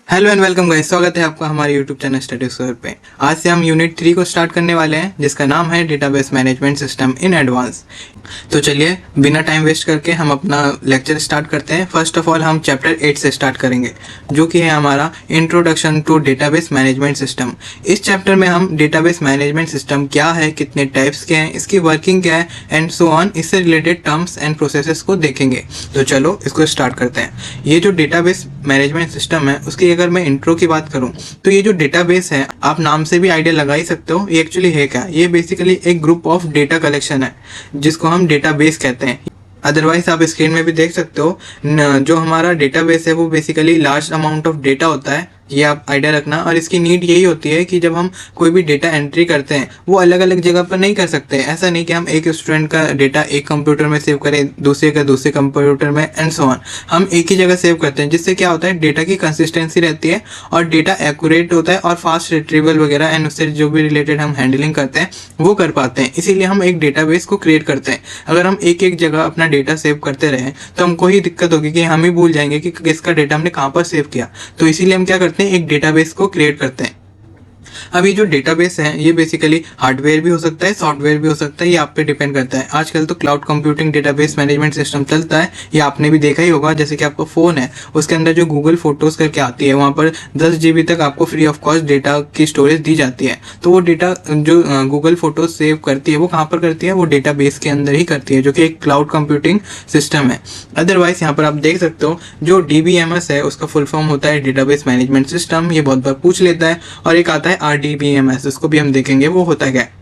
Hello and welcome guys, स्वागत है आपका हमारे यूट्यूब चैनल स्टडी स्क्वायर पे। आज से हम यूनिट 3 को स्टार्ट करने वाले हैं जिसका नाम है database management system in advance. तो चलिए बिना टाइम वेस्ट करके हम अपना लेक्चर स्टार्ट करते हैं। फर्स्ट ऑफ ऑल हम चैप्टर 8 से स्टार्ट करेंगे जो कि है हमारा introduction to database management system. इस चैप्टर में हम डेटाबेस मैनेजमेंट सिस्टम क्या है, कितने टाइप्स के हैं, इसकी वर्किंग क्या है एंड सो ऑन, इससे रिलेटेड टर्म्स एंड प्रोसेसेस को देखेंगे। तो चलो इसको स्टार्ट करते हैं। ये जो डेटाबेस मैनेजमेंट सिस्टम है उसकी अगर मैं इंट्रो की बात करूं तो ये जो डेटाबेस है आप नाम से भी आइडिया लगा ही सकते हो ये एक्चुअली है क्या। ये बेसिकली एक ग्रुप ऑफ डेटा कलेक्शन है जिसको हम डेटाबेस कहते हैं। अदरवाइज आप स्क्रीन में भी देख सकते हो जो हमारा डेटाबेस है वो basically large amount of data होता है, ये आप आइडिया रखना। और इसकी नीड यही होती है कि जब हम कोई भी डेटा एंट्री करते हैं वो अलग अलग जगह पर नहीं कर सकते। ऐसा नहीं कि हम एक स्टूडेंट का डेटा एक कंप्यूटर में सेव करें, दूसरे का दूसरे कंप्यूटर में एंड सो ऑन। हम एक ही जगह सेव करते हैं जिससे क्या होता है डेटा की कंसिस्टेंसी रहती है और डेटा एक्यूरेट होता है और फास्ट रिट्रीवल वगैरह एंड उससे जो भी रिलेटेड हम हैंडलिंग करते हैं वो कर पाते हैं। इसीलिए हम एक डेटाबेस को क्रिएट करते हैं। अगर हम एक एक जगह अपना डेटा सेव करते रहें तो हमको ही दिक्कत होगी कि हम ही भूल जाएंगे कि किसका डेटा हमने कहाँ पर सेव किया। तो इसीलिए हम क्या करते हैं, एक डेटाबेस को क्रिएट करते हैं। अब ये जो डेटाबेस है ये बेसिकली हार्डवेयर भी हो सकता है, सॉफ्टवेयर भी हो सकता है, ये आप पे डिपेंड करता है। आजकल तो cloud computing database management system चलता है, ये आपने भी देखा ही होगा। जैसे कि आपका फ़ोन है उसके अंदर जो गूगल फोटोज़ करके आती है वहाँ पर 10 GB तक आपको फ्री ऑफ कॉस्ट डेटा की स्टोरेज दी जाती है। तो वो डेटा जो गूगल फोटोज़ सेव करती है वो कहाँ पर करती है, वो डेटाबेस के अंदर ही करती है जो कि एक क्लाउड कंप्यूटिंग सिस्टम है। अदरवाइज यहाँ पर आप देख सकते हो जो DBMS है उसका फुल फॉर्म होता है डेटाबेस मैनेजमेंट सिस्टम, ये बहुत बार पूछ लेता है। और एक आता है RDBMS, उसको भी हम देखेंगे वो होता क्या है।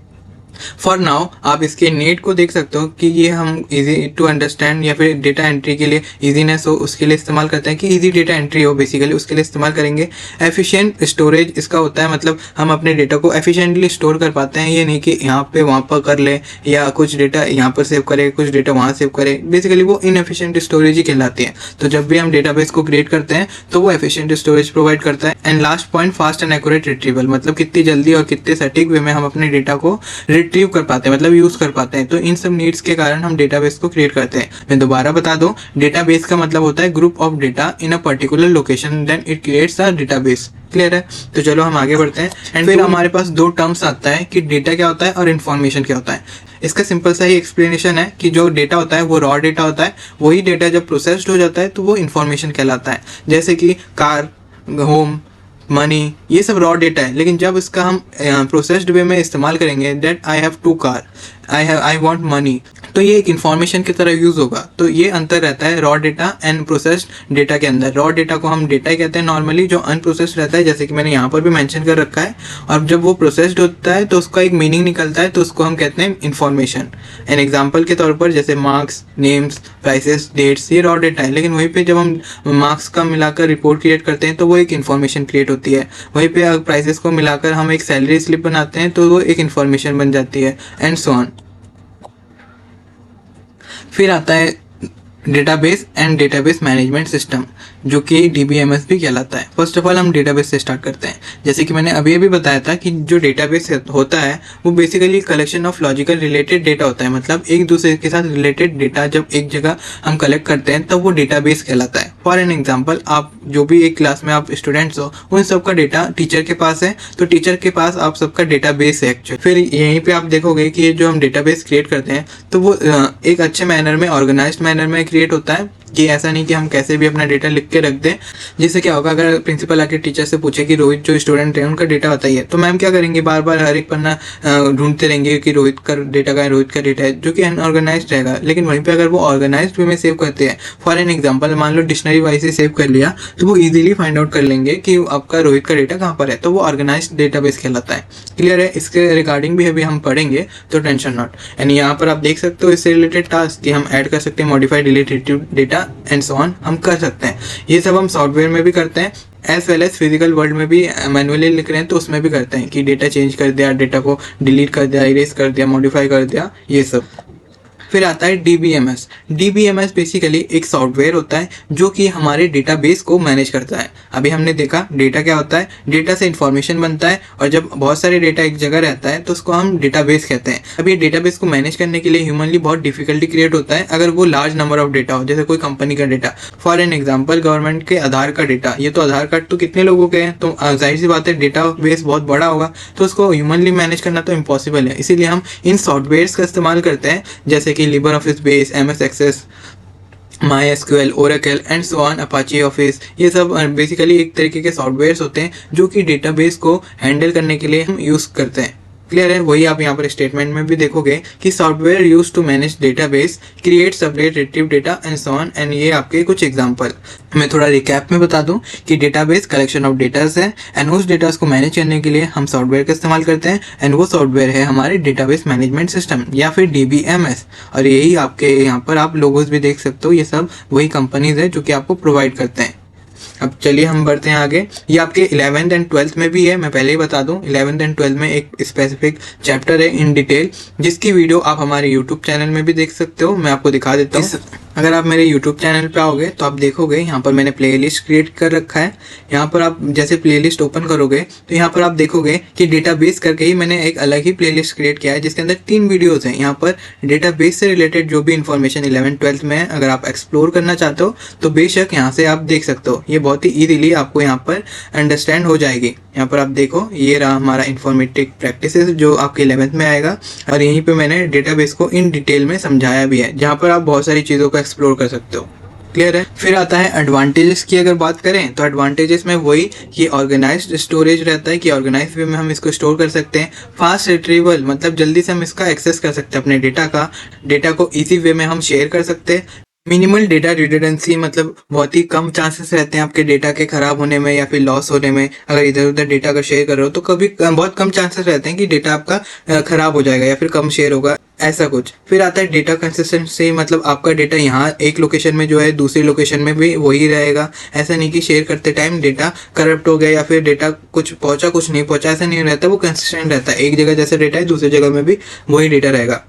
फॉर नाउ आप इसके नीड को देख सकते हो कि ये हम इजी टू अंडरस्टैंड या फिर डेटा एंट्री के लिए इजीनेस हो उसके लिए इस्तेमाल करते हैं कि इजी डेटा एंट्री हो, बेसिकली उसके लिए इस्तेमाल करेंगे। एफिशिएंट स्टोरेज इसका होता है, मतलब हम अपने डेटा को एफिशिएंटली स्टोर कर पाते हैं। ये नहीं कि यहाँ पे वहाँ पर कर ले या कुछ डेटा यहाँ पर सेव करे कुछ डेटा वहाँ सेव करे, बेसिकली वो इनएफिशिएंट स्टोरेज ही कहलाती है। तो जब भी हम डेटाबेस को क्रिएट करते हैं तो वो एफिशिएंट स्टोरेज प्रोवाइड करता है। And last point, fast and accurate retrieval, मतलब कितनी जल्दी और कितने सटीक वे में हम अपने डेटा को रिट्रीव कर पाते हैं, मतलब यूज कर पाते हैं। तो इन सब नीड्स के कारण हम डेटाबेस को क्रिएट करते हैं। मैं दोबारा बता दूं, डेटाबेस का मतलब होता है group of data in a particular location, then it creates a database. Clear है? तो चलो हम आगे बढ़ते हैं। एंड फिर हमारे पास दो टर्म्स आता है कि डेटा क्या होता है और इन्फॉर्मेशन क्या होता है। इसका सिंपल सा ही एक्सप्लेनेशन है कि जो डेटा होता है वो रॉ डेटा होता है, वही डेटा जब प्रोसेस्ड हो जाता है तो वो इन्फॉर्मेशन कहलाता है। जैसे कि कार, होम, मनी, ये सब रॉ डेटा है। लेकिन जब इसका हम प्रोसेस्ड वे में इस्तेमाल करेंगे, that I have 2 car, I want money, तो ये एक इन्फॉर्मेशन की तरह यूज होगा। तो ये अंतर रहता है raw data and processed data के अंदर। रॉ डेटा को हम डेटा ही कहते हैं नॉर्मली, जो अनप्रोसेस्ड रहता है, जैसे कि मैंने यहाँ पर भी मेंशन कर रखा है। और जब वो प्रोसेस्ड होता है तो उसका एक मीनिंग निकलता है, तो उसको हम कहते हैं इन्फॉर्मेशन। एन एग्जाम्पल के तौर पर जैसे मार्क्स, नेम्स, प्राइसेस, डेट्स, ये रॉ डेटा है। लेकिन वहीं पे जब हम मार्क्स का मिलाकर रिपोर्ट क्रिएट करते हैं तो वो एक इन्फॉर्मेशन क्रिएट होती है। वहीं पे अगर प्राइसेस को मिलाकर हम एक सैलरी स्लिप बनाते हैं तो वो एक इन्फॉर्मेशन बन जाती है एंड सो ऑन। फिर आता है database and database management system जो कि DBMS भी कहलाता है। फर्स्ट ऑफ ऑल हम डेटाबेस से स्टार्ट करते हैं। जैसे कि मैंने अभी बताया था कि जो डेटाबेस होता है वो basically collection of logical related data होता है, मतलब एक दूसरे के साथ रिलेटेड डेटा जब एक जगह हम कलेक्ट करते हैं तब वो डेटाबेस कहलाता है। फॉर एन एग्जाम्पल, आप जो भी एक क्लास में आप स्टूडेंट्स हो उन सबका डेटा टीचर के पास है, तो टीचर के पास आप सबका डेटाबेस है एक्चुअली। फिर यहीं पे आप देखोगे कि ये जो हम डेटाबेस क्रिएट करते हैं तो वो एक अच्छे मैनर में, ऑर्गेनाइज्ड मैनर में क्रिएट होता है। कि ऐसा नहीं कि हम कैसे भी अपना डेटा लिख के रख दें, जिससे क्या होगा अगर प्रिंसिपल आके टीचर से पूछे कि रोहित जो स्टूडेंट है उनका डेटा बताइए, तो मैम क्या करेंगे, बार बार हर एक पन्ना ढूंढते रहेंगे कि रोहित का डेटा का है, रोहित का डेटा है, जो कि अनऑर्गेनाइज्ड रहेगा। लेकिन वहीं पे अगर वो ऑर्गेनाइज्ड वे में सेव करते हैं, फॉर एन एग्जाम्पल मान लो डिक्शनरी वाइज से सेव कर लिया, तो वो इजीली फाइंड आउट कर लेंगे कि आपका रोहित का डेटा कहाँ पर है, तो वो ऑर्गेनाइज्ड डेटाबेस कहलाता है। क्लियर है? इसके रिगार्डिंग भी अभी हम पढ़ेंगे, तो टेंशन नॉट। एंड यहाँ पर आप देख सकते हो इससे रिलेटेड टास्क कि हम ऐड कर सकते हैं modify, delete, retrieve data and so on, हम कर सकते हैं। ये सब हम सॉफ्टवेयर में भी करते हैं as well as physical world में भी मैनुअली लिख रहे हैं तो उसमें भी करते हैं कि डेटा चेंज कर दिया, डेटा को डिलीट कर दिया, इरेज कर दिया, मॉडिफाई कर दिया, ये सब। फिर आता है डीबीएमएस। डीबीएमएस बेसिकली एक सॉफ्टवेयर होता है जो कि हमारे डेटाबेस को मैनेज करता है। अभी हमने देखा डेटा क्या होता है, डेटा से इंफॉर्मेशन बनता है और जब बहुत सारे डेटा एक जगह रहता है तो उसको हम डेटाबेस कहते हैं। अब ये डेटाबेस को मैनेज करने के लिए ह्यूमनली बहुत डिफिकल्टी क्रिएट होता है अगर वो लार्ज नंबर ऑफ डेटा हो, जैसे कोई कंपनी का data. For an example government के आधार का डेटा, ये तो आधार कार्ड तो कितने लोगों के हैं, तो जाहिर सी बात है डेटा बेस बहुत बड़ा होगा, तो उसको ह्यूमनली मैनेज करना तो इम्पॉसिबल है। इसीलिए हम इन सॉफ्टवेयर्स का इस्तेमाल करते हैं जैसे कि Libre Office Base, MS Access, MySQL, Oracle and so on, Apache Office. ये सब बेसिकली एक तरीके के सॉफ्टवेयर्स होते हैं जो कि डेटाबेस को हैंडल करने के लिए हम यूज़ करते हैं। क्लियर है? वही आप यहाँ पर स्टेटमेंट में भी देखोगे कि software use to manage database, create, separate, retrieve data and so on. And ये आपके कुछ एग्जांपल मैं थोड़ा रिकैप में बता दूं कि डेटाबेस कलेक्शन ऑफ डेटास है एंड उस डेटास को मैनेज करने के लिए हम सॉफ्टवेयर का इस्तेमाल करते हैं एंड वो सॉफ्टवेयर है हमारे डेटाबेस मैनेजमेंट सिस्टम या फिर DBMS। और यही आपके यहाँ पर आप लोगोस भी देख सकते हो, ये सब वही कंपनीज है जो कि आपको प्रोवाइड करते हैं। अब चलिए हम बढ़ते हैं आगे। ये आपके 11th एंड 12th में भी है, मैं पहले ही बता दूं 11th एंड 12th में एक स्पेसिफिक चैप्टर है इन डिटेल, जिसकी वीडियो आप हमारे यूट्यूब चैनल में भी देख सकते हो। मैं आपको दिखा देता हूँ। अगर आप मेरे YouTube चैनल पे आओगे तो आप देखोगे यहाँ पर मैंने प्लेलिस्ट क्रिएट कर रखा है। यहाँ पर आप जैसे प्लेलिस्ट ओपन करोगे तो यहाँ पर आप देखोगे कि डेटाबेस करके ही मैंने एक अलग ही प्लेलिस्ट क्रिएट किया है जिसके अंदर 3 वीडियोस हैं। यहाँ पर डेटाबेस से रिलेटेड जो भी इन्फॉर्मेशन 11th 12th में है, अगर आप एक्सप्लोर करना चाहते हो तो बेशक यहाँ से आप देख सकते हो। ये बहुत ही ईजिली आपको यहाँ पर अंडरस्टैंड हो जाएगी। यहाँ पर आप देखो, ये रहा हमारा इन्फॉर्मेटिव प्रैक्टिसेस जो आपके 11th में आएगा और यहीं पे मैंने डेटाबेस को इन डिटेल में समझाया भी है, जहाँ पर आप बहुत सारी चीज़ों को एक्सप्लोर कर सकते हो। क्लियर है? फिर आता है एडवांटेजेस की। अगर बात करें तो एडवांटेजेस में वही कि ऑर्गेनाइज्ड स्टोरेज रहता है कि ऑर्गेनाइज वे में हम इसको स्टोर कर सकते हैं। फास्ट रिट्रीवल, मतलब जल्दी से हम इसका एक्सेस कर सकते हैं अपने डेटा को इजी वे में हम शेयर कर सकते हैं। मिनिमल डेटा रिडंडेंसी, मतलब बहुत ही कम चांसेस रहते हैं आपके डेटा के खराब होने में या फिर लॉस होने में। अगर इधर उधर डेटा का शेयर कर रहे हो तो कभी बहुत कम चांसेस रहते हैं कि डेटा आपका खराब हो जाएगा या फिर कम शेयर होगा, ऐसा कुछ। फिर आता है डेटा कंसिस्टेंसी, मतलब आपका डेटा यहाँ एक लोकेशन में जो है दूसरी लोकेशन में भी वही रहेगा। ऐसा नहीं कि शेयर करते टाइम डेटा करप्ट हो गया या फिर डेटा कुछ पहुंचा कुछ नहीं पहुंचा, ऐसा नहीं रहता। वो कंसिस्टेंट रहता है, एक जगह जैसे डेटा है दूसरी जगह में भी वही डेटा रहेगा।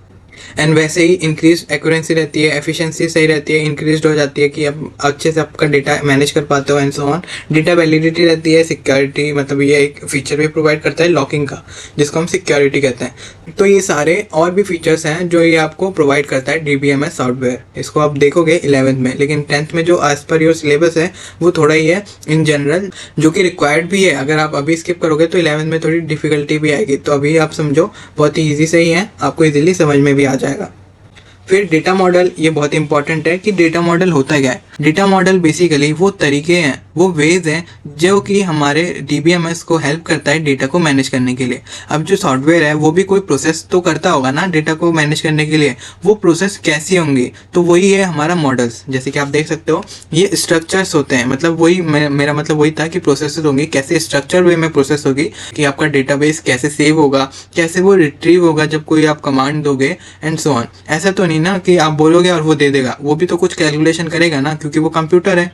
एंड वैसे ही इंक्रीज एक्यूरेंसी रहती है, एफिशिएंसी सही रहती है, इंक्रीज हो जाती है कि अब अच्छे से आपका डेटा मैनेज कर पाते हो and so on. Data validity रहती है, सिक्योरिटी, मतलब ये एक फीचर भी प्रोवाइड करता है लॉकिंग का, जिसको हम सिक्योरिटी कहते हैं। तो ये सारे और भी फीचर्स हैं जो ये आपको प्रोवाइड करता है DBMS सॉफ्टवेयर। इसको आप देखोगे 11th में, लेकिन 10th में जो एज पर योर सिलेबस है वो थोड़ा ही है इन जनरल, जो कि रिक्वायर्ड भी है। अगर आप अभी स्किप करोगे तो 11th में थोड़ी डिफिकल्टी भी आएगी, तो अभी आप समझो बहुत ही ईजी से ही है, आपको इजीली समझ में भी आ जाएगा। फिर डेटा मॉडल, ये बहुत इंपॉर्टेंट है कि डेटा मॉडल होता क्या है। डेटा मॉडल बेसिकली वो तरीके हैं, वो वेज हैं जो कि हमारे DBMS को हेल्प करता है डेटा को मैनेज करने के लिए। अब जो सॉफ्टवेयर है वो भी कोई प्रोसेस तो करता होगा ना डेटा को मैनेज करने के लिए, वो प्रोसेस कैसी होंगी, तो वही है हमारा मॉडल्स। जैसे कि आप देख सकते हो ये स्ट्रक्चर्स होते हैं, मतलब वही मेरा मतलब वही था कि प्रोसेस होंगी, कैसे स्ट्रक्चर वे में प्रोसेस होगी, कि आपका डेटाबेस कैसे सेव होगा, कैसे वो रिट्रीव होगा जब कोई आप कमांड दोगे एंड सो ऑन। ऐसा तो नहीं ना कि आप बोलोगे और वो दे देगा, वो भी तो कुछ कैलकुलेशन करेगा ना, क्योंकि वो कंप्यूटर है।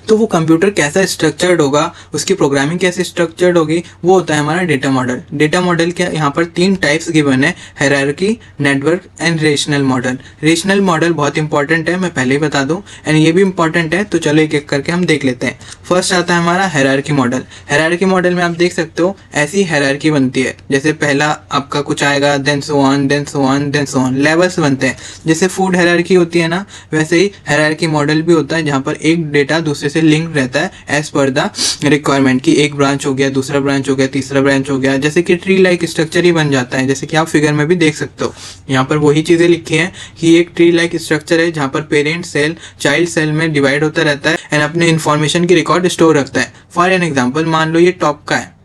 तो वो कंप्यूटर कैसा स्ट्रक्चर्ड होगा, उसकी प्रोग्रामिंग कैसे स्ट्रक्चर्ड होगी, वो होता है हमारा डेटा मॉडल। डेटा मॉडल के यहाँ पर 3 टाइप्स गिवन है, hierarchy, network and rational model. Rational model बहुत इंपॉर्टेंट है, मैं पहले ही बता दूं, एंड ये भी इंपॉर्टेंट है, तो चलो एक एक करके हम देख लेते हैं। फर्स्ट आता है हमारा हायरार्की मॉडल। हायरार्की मॉडल में आप देख सकते हो ऐसी हायरार्की बनती है, जैसे पहला आपका कुछ आएगा, then so on, then so on, then so on, levels बनते हैं। जैसे फूड हायरार्की होती है ना, वैसे ही हायरार्की मॉडल भी होता है, जहाँ पर एक डेटा दूसरे से लिंक रहता है एज पर द रिक्वायरमेंट, की एक ब्रांच हो गया, दूसरा ब्रांच हो गया, तीसरा ब्रांच हो गया, जैसे कि ट्री लाइक स्ट्रक्चर ही बन जाता है, जैसे कि आप फिगर में भी देख सकते हो। यहाँ पर वही चीजें लिखी हैं कि एक ट्री लाइक स्ट्रक्चर है जहाँ पर पेरेंट सेल चाइल्ड सेल में डिवाइड होता रहता है एंड अपने इन्फॉर्मेशन की रिकॉर्ड स्टोर रखता है। फॉर एन एग्जाम्पल मान लो ये टॉप का है,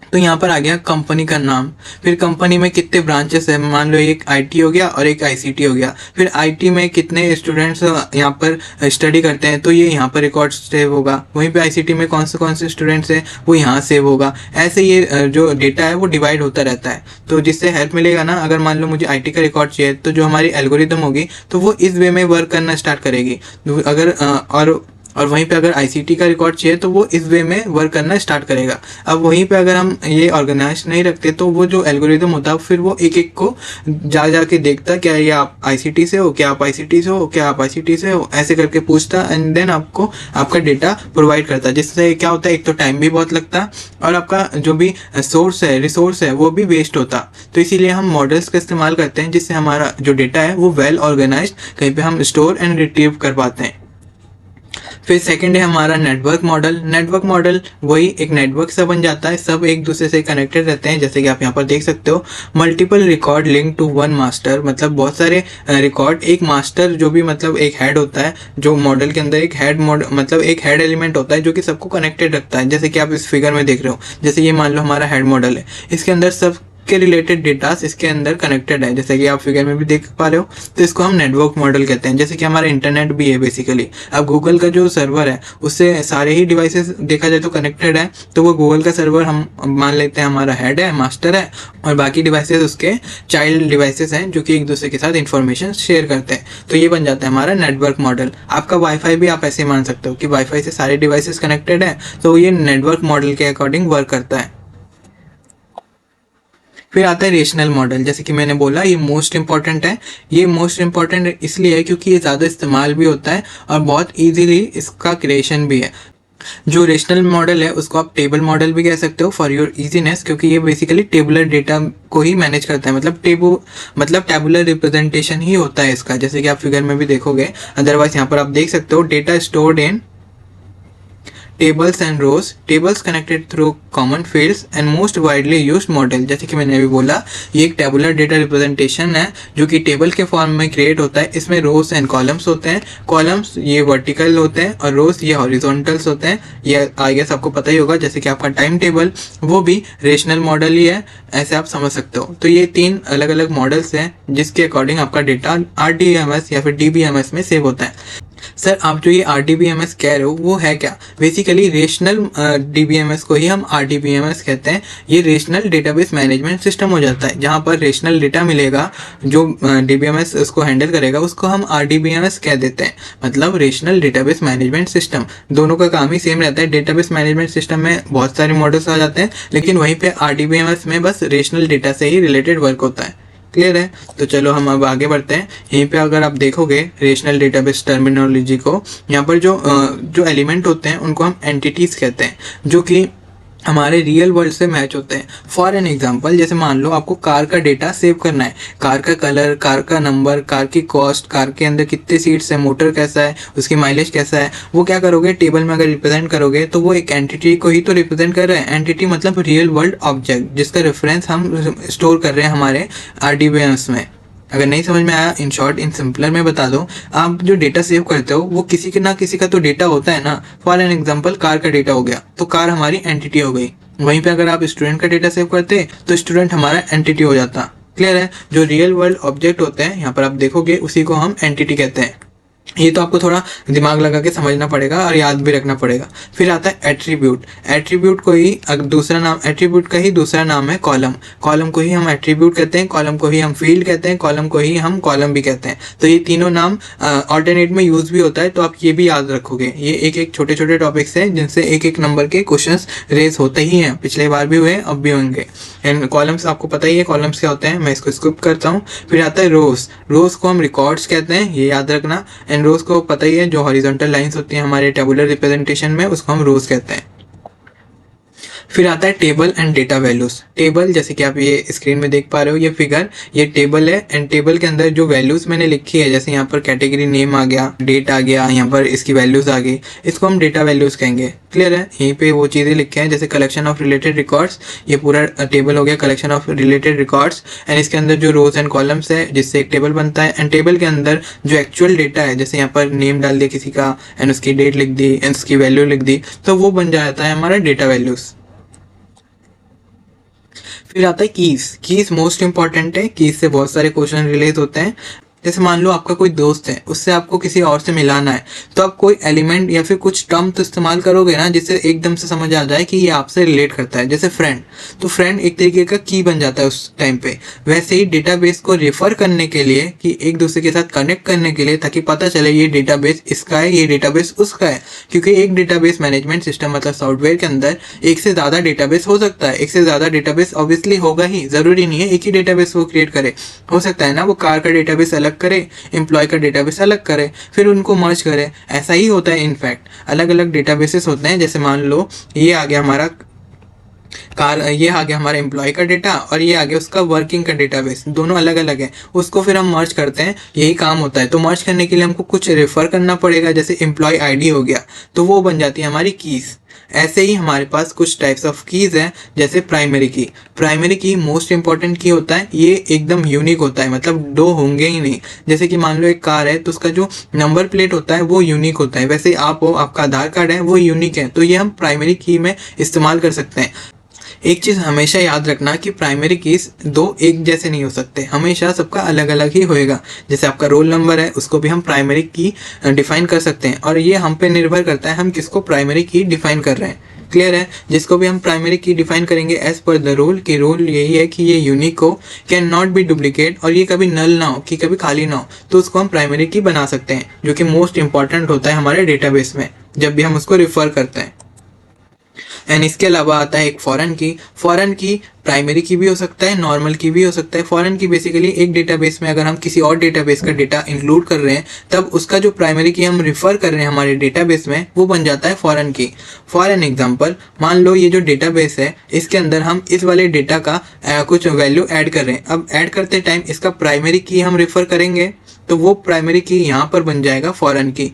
तो यहाँ पर आ गया कंपनी का नाम, फिर कंपनी में कितने ब्रांचेस है, मान लो एक IT हो गया और एक ICT हो गया, फिर IT में कितने स्टूडेंट्स यहाँ पर स्टडी करते हैं, तो ये यहाँ पर रिकॉर्ड सेव होगा। वहीं पे ICT में कौन से स्टूडेंट्स हैं वो यहाँ सेव होगा। ऐसे ये जो डेटा है वो डिवाइड होता रहता है, तो जिससे हेल्प मिलेगा ना। अगर मान लो मुझे IT का रिकॉर्ड चाहिए, तो जो हमारी एल्गोरिदम होगी तो वो इस वे में वर्क करना स्टार्ट करेगी। अगर और और वहीं पे अगर आईसीटी का रिकॉर्ड चाहिए तो वो इस वे में वर्क करना स्टार्ट करेगा। अब वहीं पे अगर हम ये ऑर्गेनाइज नहीं रखते तो वो जो एल्गोरिदम होता है फिर वो एक एक को जा के देखता, क्या ये आप आईसीटी से हो, क्या आप आईसीटी से हो, क्या आप आईसीटी से हो, ऐसे करके पूछता एंड देन आपको आपका डेटा प्रोवाइड करता है। जिससे क्या होता है, एक तो टाइम भी बहुत लगता है और आपका जो भी सोर्स है, रिसोर्स है, वो भी वेस्ट होता। तो इसीलिए हम मॉडल्स का इस्तेमाल करते हैं जिससे हमारा जो डेटा है वो वेल ऑर्गेनाइज्ड कहीं पे हम स्टोर एंड रिट्रीव कर पाते हैं। फिर सेकंड है हमारा नेटवर्क मॉडल। नेटवर्क मॉडल वही एक नेटवर्क सा बन जाता है, सब एक दूसरे से कनेक्टेड रहते हैं। जैसे कि आप यहाँ पर देख सकते हो, multiple record link to one master, मतलब बहुत सारे रिकॉर्ड, एक मास्टर जो भी मतलब एक हेड होता है, जो मॉडल के अंदर एक हेड मतलब एक हेड एलिमेंट होता है जो कि सबको कनेक्टेड रखता है। जैसे कि आप इस फिगर में देख रहे हो, जैसे ये मान लो हमारा हेड मॉडल है, इसके अंदर सब के रिलेटेड डेटास इसके अंदर कनेक्टेड है, जैसे कि आप फिगर में भी देख पा रहे हो। तो इसको हम नेटवर्क मॉडल कहते हैं। जैसे कि हमारा इंटरनेट भी है बेसिकली, अब गूगल का जो सर्वर है उससे सारे ही डिवाइसेस देखा जाए तो कनेक्टेड है, तो वो गूगल का सर्वर हम मान लेते हैं हमारा हेड है, मास्टर है, और बाकी डिवाइसेस उसके चाइल्ड डिवाइसेस हैं जो कि एक दूसरे के साथ इंफॉर्मेशन शेयर करते हैं। तो ये बन जाता है हमारा नेटवर्क मॉडल। आपका वाईफाई भी आप ऐसे मान सकते हो कि वाईफाई से सारे डिवाइसेस कनेक्टेड है, तो ये नेटवर्क मॉडल के अकॉर्डिंग वर्क करता है। फिर आता है रेशनल मॉडल। जैसे कि मैंने बोला ये मोस्ट इंपॉर्टेंट है। ये मोस्ट इंपॉर्टेंट इसलिए है क्योंकि ये ज़्यादा इस्तेमाल भी होता है और बहुत इजीली इसका क्रिएशन भी है। जो रेशनल मॉडल है उसको आप टेबल मॉडल भी कह सकते हो फॉर योर इजीनेस, क्योंकि ये बेसिकली टेबुलर डेटा को ही मैनेज करता है, मतलब टेबुलर रिप्रेजेंटेशन ही होता है इसका। जैसे कि आप फिगर में भी देखोगे, अदरवाइज यहाँ पर आप देख सकते हो data stored in tables and rows, tables connected through common fields and most widely used model. जैसे कि मैंने अभी बोला, ये एक टेबुलर डेटा रिप्रेजेंटेशन है जो कि टेबल के फॉर्म में क्रिएट होता है। इसमें रोज एंड कॉलम्स होते हैं, कॉलम्स ये वर्टिकल होते हैं और रोज ये हॉरिजॉन्टल्स होते हैं। ये आई गेस आपको पता ही होगा। जैसे कि आपका टाइम टेबल वो भी रेशनल मॉडल ही है, ऐसे आप समझ सकते हो। तो ये तीन अलग अलग मॉडल्स हैं जिसके अकॉर्डिंग आपका डेटा RDBMS या फिर DBMS में सेव होता है। सर आप जो ये RDBMS कह रहे हो वो है क्या? बेसिकली रेशनल DBMS को ही हम RDBMS कहते हैं। ये रेशनल डेटाबेस मैनेजमेंट सिस्टम हो जाता है, जहाँ पर रेशनल डेटा मिलेगा, जो DBMS उसको हैंडल करेगा उसको हम RDBMS कह देते हैं, मतलब रेशनल डेटाबेस मैनेजमेंट सिस्टम। दोनों का काम ही सेम रहता है। डेटाबेस मैनेजमेंट सिस्टम में बहुत सारे मॉडल्स आ जाते हैं, लेकिन वहीं पे RDBMS में बस रेशनल डेटा से ही रिलेटेड वर्क होता है। क्लियर है? तो चलो हम अब आगे बढ़ते हैं। यहीं पे अगर आप देखोगे रेशनल डेटाबेस टर्मिनोलॉजी को, यहाँ पर जो एलिमेंट होते हैं उनको हम एंटिटीज कहते हैं, जो कि हमारे रियल वर्ल्ड से मैच होते हैं। फॉर एन एग्जांपल, जैसे मान लो आपको कार का डेटा सेव करना है, कार का कलर, कार का नंबर, कार की कॉस्ट, कार के अंदर कितने सीट्स है, मोटर कैसा है, उसकी माइलेज कैसा है, वो क्या करोगे टेबल में अगर रिप्रेजेंट करोगे तो वो एक एंटिटी को ही तो रिप्रेजेंट कर रहे हैं। एंटिटी मतलब रियल वर्ल्ड ऑब्जेक्ट जिसका रेफरेंस हम स्टोर कर रहे हैं हमारे RDBMS में। अगर नहीं समझ में आया, इन शॉर्ट इन सिंपलर में बता दो, आप जो डेटा सेव करते हो वो किसी के ना किसी का तो डेटा होता है ना। फॉर एन एग्जांपल कार का डेटा हो गया तो कार हमारी एंटिटी हो गई। वहीं पे अगर आप स्टूडेंट का डेटा सेव करते तो स्टूडेंट हमारा एंटिटी हो जाता। क्लियर है? जो रियल वर्ल्ड ऑब्जेक्ट होते हैं यहाँ पर आप देखोगे उसी को हम एंटिटी कहते हैं। ये तो आपको थोड़ा दिमाग लगा के समझना पड़ेगा और याद भी रखना पड़ेगा। फिर आता है एट्रीब्यूट। एट्रीब्यूट को ही दूसरा नाम, एट्रीब्यूट का ही दूसरा नाम है कॉलम। कॉलम को ही हम एट्रीब्यूट कहते हैं, कॉलम को ही हम फील्ड कहते हैं, कॉलम को ही हम कॉलम भी कहते हैं। तो ये तीनों नाम ऑल्टरनेट में यूज भी होता है, तो आप ये भी याद रखोगे। ये एक एक छोटे छोटे टॉपिक्स हैं जिनसे एक एक नंबर के क्वेश्चंस रेज होते ही हैं, पिछले बार भी हुए, अब भी होंगे। एंड कॉलम्स आपको पता ही है कॉलम्स क्या होते हैं, मैं इसको स्किप करता हूँ। फिर आता है रोज। रोज को हम रिकॉर्ड्स कहते हैं, ये याद रखना। एंड रोज को पता ही है, जो हॉरिजॉन्टल लाइंस होती हैं हमारे टेबुलर रिप्रेजेंटेशन में, उसको हम रोज कहते हैं। फिर आता है table and data values. Table, जैसे कि आप ये स्क्रीन में देख पा रहे हो ये फिगर, ये टेबल है एंड टेबल के अंदर जो वैल्यूज मैंने लिखी है, जैसे यहाँ पर कैटेगरी नेम आ गया, डेट आ गया, यहाँ पर इसकी वैल्यूज आ गई, इसको हम डेटा वैल्यूज कहेंगे। क्लियर है? यहीं पे वो चीज़ें लिखे हैं जैसे कलेक्शन ऑफ रिलेटेड रिकॉर्ड्स, ये पूरा टेबल हो गया collection of related records. And इसके अंदर जो रोज एंड कॉलम्स है जिससे एक टेबल बनता है। एंड टेबल के अंदर जो एक्चुअल डेटा है, जैसे यहाँ पर नेम डाल दिया किसी का एंड उसकी डेट लिख दी एंड उसकी वैल्यू लिख दी, तो वो बन जाता है हमारा डेटा वैल्यूज। फिर आता है कीज। कीज मोस्ट इंपॉर्टेंट है, कीज से बहुत सारे क्वेश्चन रिलेट होते हैं। जैसे मान लो आपका कोई दोस्त है, उससे आपको किसी और से मिलाना है, तो आप कोई एलिमेंट या फिर कुछ टर्म तो इस्तेमाल करोगे ना जिससे एकदम से समझ आ जाए कि ये आपसे रिलेट करता है। जैसे फ्रेंड, तो फ्रेंड एक तरीके का की बन जाता है उस टाइम पे। वैसे ही डेटाबेस को रेफर करने के लिए, कि एक दूसरे के साथ कनेक्ट करने के लिए, ताकि पता चले ये डेटाबेस इसका है, ये डेटाबेस उसका है। क्योंकि एक डेटाबेस मैनेजमेंट सिस्टम मतलब सॉफ्टवेयर के अंदर एक से ज़्यादा डेटाबेस हो सकता है। एक से ज़्यादा डेटाबेस ऑब्वियसली होगा ही, ज़रूरी नहीं है एक ही डेटाबेस वो क्रिएट करे। हो सकता है ना वो कार का डेटाबेस अलग करे, एम्प्लॉय का डेटाबेस अलग करे, फिर उनको मर्ज करे। ऐसा ही होता है। इनफैक्ट अलग अलग डेटाबेसेस होते हैं। जैसे मान लो ये आ गया हमारा ये आ गया हमारा एम्प्लॉय का डेटा, और ये आ गया उसका वर्किंग का डेटाबेस, दोनों अलग अलग है। उसको फिर हम मर्ज करते हैं, यही काम होता है। तो मर्ज करने के लिए हमको कुछ रेफर करना पड़ेगा, जैसे एम्प्लॉय आईडी हो गया, तो वो बन जाती है हमारी कीज़। ऐसे ही हमारे पास कुछ टाइप्स ऑफ कीज़ हैं, जैसे प्राइमरी की। प्राइमरी की मोस्ट इंपॉर्टेंट की होता है, ये एकदम यूनिक होता है, मतलब दो होंगे ही नहीं। जैसे कि मान लो एक कार है, तो उसका जो नंबर प्लेट होता है वो यूनिक होता है। वैसे आप हो, आपका आधार कार्ड है, वो यूनिक है, तो ये हम प्राइमरी की में इस्तेमाल कर सकते हैं। एक चीज़ हमेशा याद रखना कि प्राइमरी कीज दो एक जैसे नहीं हो सकते, हमेशा सबका अलग अलग ही होएगा। जैसे आपका रोल नंबर है, उसको भी हम प्राइमरी की डिफाइन कर सकते हैं, और ये हम पे निर्भर करता है हम किसको प्राइमरी की डिफाइन कर रहे हैं। क्लियर है? जिसको भी हम प्राइमरी की डिफाइन करेंगे एज पर द रूल, कि रूल यही है कि ये यूनिक हो, कैन नॉट बी डुप्लीकेट, और ये कभी नल ना हो, कि कभी खाली ना हो, तो उसको हम प्राइमरी की बना सकते हैं, जो कि मोस्ट इंपॉर्टेंट होता है हमारे डेटाबेस में जब भी हम उसको रिफर करते हैं। एंड इसके अलावा आता है एक फॉरेन की। फॉरेन की प्राइमरी की भी हो सकता है, नॉर्मल की भी हो सकता है। फॉरेन की बेसिकली एक डेटाबेस में अगर हम किसी और डेटाबेस का डेटा इंक्लूड कर रहे हैं, तब उसका जो प्राइमरी की हम रिफर कर रहे हैं हमारे डेटाबेस में, वो बन जाता है फॉरेन की। फॉर एन एग्जांपल, मान लो ये जो डेटाबेस है, इसके अंदर हम इस वाले डेटा का कुछ वैल्यू ऐड कर रहे हैं। अब ऐड करते टाइम इसका प्राइमरी की हम रिफर करेंगे, तो वो प्राइमरी की यहाँ पर बन जाएगा फॉरेन की।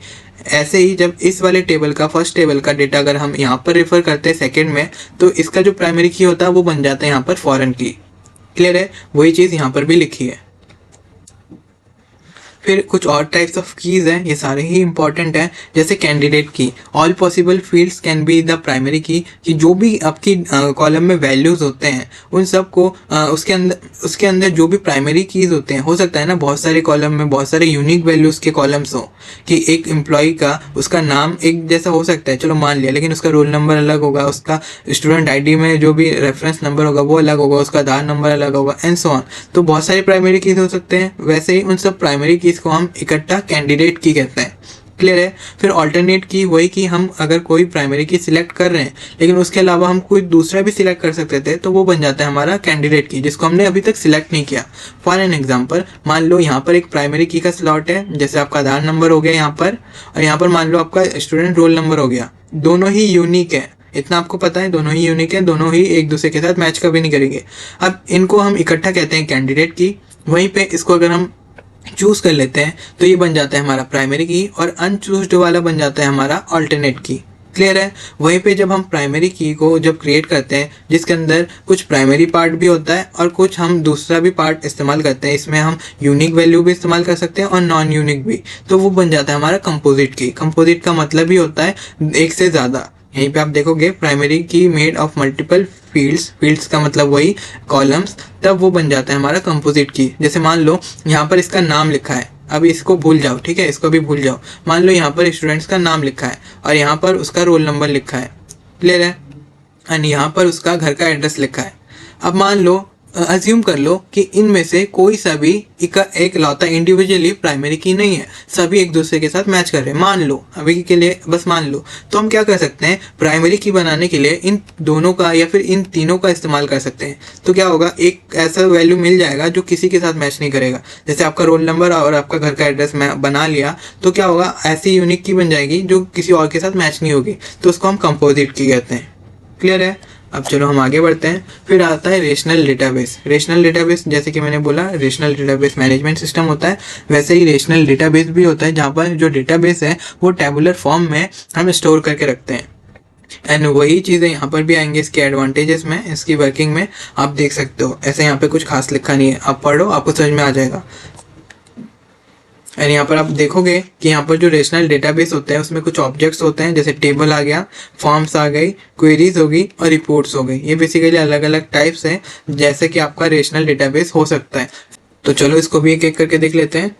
ऐसे ही जब इस वाले टेबल का, फर्स्ट टेबल का डेटा अगर हम यहाँ पर रेफर करते हैं सेकंड में, तो इसका जो प्राइमरी की होता है वो बन जाता है यहाँ पर फॉरेन की। क्लियर है? वही चीज़ यहाँ पर भी लिखी है। फिर कुछ और टाइप्स ऑफ कीज़ हैं, ये सारे ही इंपॉर्टेंट हैं। जैसे कैंडिडेट की, all possible fields can be the primary की, कि जो भी आपकी कॉलम में वैल्यूज़ होते हैं उन सब को उसके अंदर जो भी प्राइमरी कीज़ होते हैं, हो सकता है ना बहुत सारे कॉलम में बहुत सारे यूनिक वैल्यूज़ के कॉलम्स हो, कि एक एम्प्लॉय का उसका नाम एक जैसा हो सकता है, चलो मान लिया, लेकिन उसका रोल नंबर अलग होगा, उसका स्टूडेंट आईडी में जो भी रेफरेंस नंबर होगा वो अलग होगा, उसका आधार नंबर अलग होगा, एंड सो ऑन। तो बहुत सारे प्राइमरी कीज़ हो सकते हैं। वैसे ही उन सब प्राइमरी कीज़ को हम इकट्ठा कैंडिडेट की कहते हैं। क्लियर है? फिर ऑल्टरनेट की, वही कि हम अगर कोई प्राइमरी की सिलेक्ट कर रहे हैं लेकिन उसके अलावा हम कोई दूसरा भी सिलेक्ट कर सकते थे, तो वो बन जाता है हमारा कैंडिडेट की, जिसको हमने अभी तक सिलेक्ट नहीं किया। फॉर एन एग्जांपल, मान लो यहाँ पर एक प्राइमरी की का स्लॉट है, जैसे आपका आधार नंबर हो गया यहाँ पर, और यहाँ पर मान लो आपका स्टूडेंट रोल नंबर हो गया। दोनों ही यूनिक है, इतना आपको पता है, दोनों ही यूनिक है, दोनों ही एक दूसरे के साथ मैच कभी नहीं करेंगे। अब इनको हम इकट्ठा कहते हैं कैंडिडेट की। वहीं पे इसको अगर हम चूज कर लेते हैं तो ये बन जाता है हमारा प्राइमरी की, और अनचूज्ड वाला बन जाता है हमारा अल्टरनेट की। क्लियर है? वहीं पे जब हम प्राइमरी की को जब क्रिएट करते हैं, जिसके अंदर कुछ प्राइमरी पार्ट भी होता है और कुछ हम दूसरा भी पार्ट इस्तेमाल करते हैं, इसमें हम यूनिक वैल्यू भी इस्तेमाल कर सकते हैं और नॉन यूनिक भी, तो वो बन जाता है हमारा कंपोजिट की। कंपोजिट का मतलब भी होता है एक से ज़्यादा। यहीं पे आप देखोगे प्राइमरी की मेड ऑफ मल्टीपल फील्ड्स का मतलब वही कॉलम्स, तब वो बन जाता है हमारा कंपोजिट की। जैसे मान लो यहाँ पर इसका नाम लिखा है, अब इसको भूल जाओ, ठीक है, इसको भी भूल जाओ। मान लो यहाँ पर स्टूडेंट्स का नाम लिखा है और यहाँ पर उसका रोल नंबर लिखा है। क्लियर है? एंड यहाँ पर उसका घर का एड्रेस लिखा है। अब मान लो, अज्यूम कर लो कि इनमें से कोई सा भी एक लौता इंडिविजुअली प्राइमरी की नहीं है, सभी एक दूसरे के साथ मैच कर रहे हैं। मान लो, अभी के लिए बस मान लो, तो हम क्या कर सकते हैं, प्राइमरी की बनाने के लिए इन दोनों का या फिर इन तीनों का इस्तेमाल कर सकते हैं। तो क्या होगा, एक ऐसा वैल्यू मिल जाएगा जो किसी के साथ मैच नहीं करेगा। जैसे आपका रोल नंबर और आपका घर का एड्रेस मैं बना लिया, तो क्या होगा, ऐसी यूनिक की बन जाएगी जो किसी और के साथ मैच नहीं होगी, तो उसको हम कंपोजिट की कहते हैं। क्लियर है? अब चलो हम आगे बढ़ते हैं। फिर आता है रेशनल डेटाबेस। रेशनल डेटाबेस, जैसे कि मैंने बोला, रेशनल डेटाबेस मैनेजमेंट सिस्टम होता है, वैसे ही रेशनल डेटाबेस भी होता है, जहाँ पर जो डेटाबेस है वो टेबुलर फॉर्म में हम स्टोर करके रखते हैं। एंड वही चीज़ें यहाँ पर भी आएंगे इसके एडवांटेजेस में, इसकी वर्किंग में। आप देख सकते हो, ऐसे यहाँ पे कुछ खास लिखा नहीं है, आप पढ़ो, आपको समझ में आ जाएगा। एंड यहाँ पर आप देखोगे कि यहाँ पर जो रेशनल डेटाबेस होता है उसमें कुछ ऑब्जेक्ट्स होते हैं, जैसे टेबल आ गया, फॉर्म्स आ गई, क्वेरीज होगी और रिपोर्ट्स हो गई। ये बेसिकली अलग अलग टाइप्स हैं जैसे कि आपका रेशनल डेटाबेस हो सकता है। तो चलो इसको भी एक एक करके देख लेते हैं।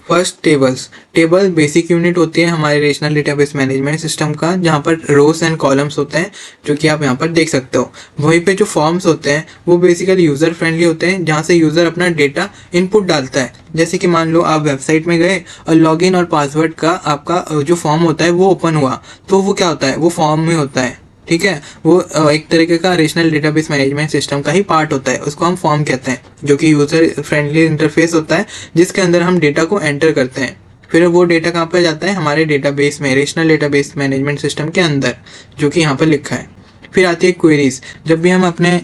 First tables. Table basic unit होती है हमारे रिलेशनल डेटाबेस मैनेजमेंट सिस्टम का, जहाँ पर रोज एंड कॉलम्स होते हैं जो कि आप यहाँ पर देख सकते हो। वहीं पे जो फॉर्म्स होते हैं वो बेसिकली यूज़र फ्रेंडली होते हैं, जहाँ से यूज़र अपना डेटा इनपुट डालता है। जैसे कि मान लो आप वेबसाइट में गए और लॉगिन और पासवर्ड का आपका जो फॉर्म होता है वो ओपन हुआ, तो वो क्या होता है, वो फॉर्म में होता है, ठीक है। वो एक तरीके का रिलेशनल डेटाबेस मैनेजमेंट सिस्टम का ही पार्ट होता है, उसको हम फॉर्म कहते हैं, जो कि यूज़र फ्रेंडली इंटरफेस होता है जिसके अंदर हम डेटा को एंटर करते हैं। फिर वो डेटा कहाँ पर जाता है, हमारे डेटाबेस में, रिलेशनल डेटाबेस मैनेजमेंट सिस्टम के अंदर, जो कि यहाँ पर लिखा है। फिर आती है क्वेरीज। जब भी हम अपने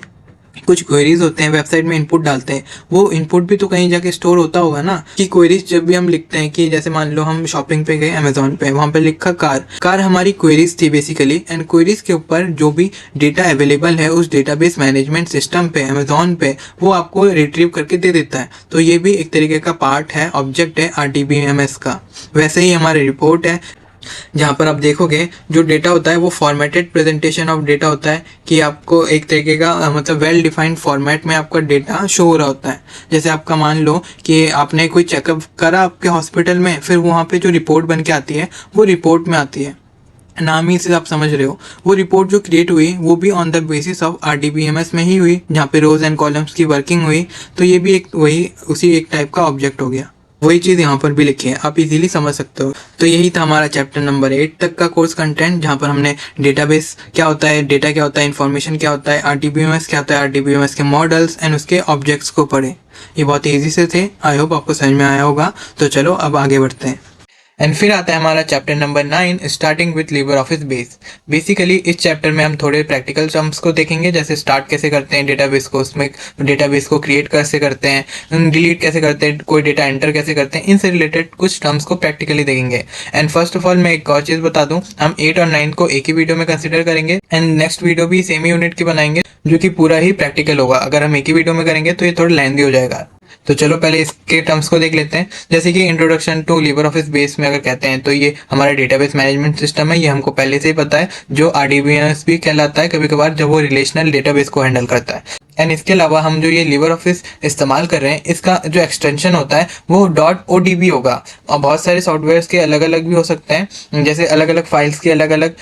कुछ क्वेरीज होते हैं वेबसाइट में इनपुट डालते हैं, वो इनपुट भी तो कहीं जाके स्टोर होता होगा ना। कि क्वेरीज जब भी हम लिखते हैं, कि जैसे मान लो हम शॉपिंग पे गए अमेजोन पे, वहाँ पे लिखा कार हमारी क्वेरीज थी बेसिकली। एंड क्वेरीज के ऊपर जो भी डेटा अवेलेबल है उस डेटाबेस मैनेजमेंट सिस्टम पे अमेजोन पे, वो आपको रिट्रीव करके दे देता है। तो ये भी एक तरीके का पार्ट है, ऑब्जेक्ट है RDBMS का। वैसे ही हमारी रिपोर्ट है, जहाँ पर आप देखोगे जो डेटा होता है वो फॉर्मेटेड प्रेजेंटेशन ऑफ डेटा होता है, कि आपको एक तरीके का मतलब वेल डिफाइंड फॉर्मेट में आपका डेटा शो हो रहा होता है। जैसे आपका मान लो कि आपने कोई चेकअप करा आपके हॉस्पिटल में, फिर वहाँ पे जो रिपोर्ट बन के आती है वो रिपोर्ट में आती है, नाम ही से आप समझ रहे हो। वो रिपोर्ट जो क्रिएट हुई वो भी on the basis of RDBMS में ही हुई, जहाँ पे रोज एंड कॉलम्स की वर्किंग हुई। तो ये भी एक वही उसी एक टाइप का ऑब्जेक्ट हो गया। वही चीज़ यहाँ पर भी लिखी है, आप इजीली समझ सकते हो। तो यही था हमारा चैप्टर नंबर 8 तक का कोर्स कंटेंट, जहाँ पर हमने डेटाबेस क्या होता है, डेटा क्या होता है, इन्फॉर्मेशन क्या होता है, RDBMS क्या होता है, RDBMS के मॉडल्स एंड उसके ऑब्जेक्ट्स को पढ़े। ये बहुत ईजी से थे, आई होप आपको समझ में आया होगा। तो चलो अब आगे बढ़ते हैं। एंड फिर आता है हमारा chapter number 9, starting with Libre Office base. Basically इस चैप्टर में हम थोड़े प्रैक्टिकल टर्म्स को देखेंगे, जैसे स्टार्ट कैसे करते हैं डेटाबेस को, उसमें डेटाबेस को क्रिएट कैसे करते हैं, डिलीट कैसे करते हैं, कोई डेटा एंटर कैसे करते हैं, इनसे रिलेटेड कुछ टर्म्स को प्रैक्टिकली देखेंगे। एंड फर्स्ट ऑफ ऑल मैं एक और चीज़ बता दूं, हम 8 और 9 को एक ही वीडियो में कंसिडर करेंगे एंड नेक्स्ट वीडियो भी सेम ही यूनिट की बनाएंगे, जो कि पूरा ही प्रैक्टिकल होगा। अगर हम एक ही वीडियो में करेंगे तो ये थोड़ा लेंथी हो जाएगा। तो चलो पहले इसके टर्म्स को देख लेते हैं। जैसे कि introduction to Libre Office Base में अगर कहते हैं तो ये हमारा डेटाबेस मैनेजमेंट सिस्टम है, ये हमको पहले से ही पता है, जो RDBMS भी कहलाता है कभी कभार जब वो रिलेशनल डेटाबेस को हैंडल करता है। एंड इसके अलावा हम जो ये लिबर ऑफिस इस्तेमाल कर रहे हैं, इसका जो एक्सटेंशन होता है वो .odb होगा। और बहुत सारे सॉफ्टवेयर्स के अलग अलग भी हो सकते हैं, जैसे अलग अलग फाइल्स के अलग अलग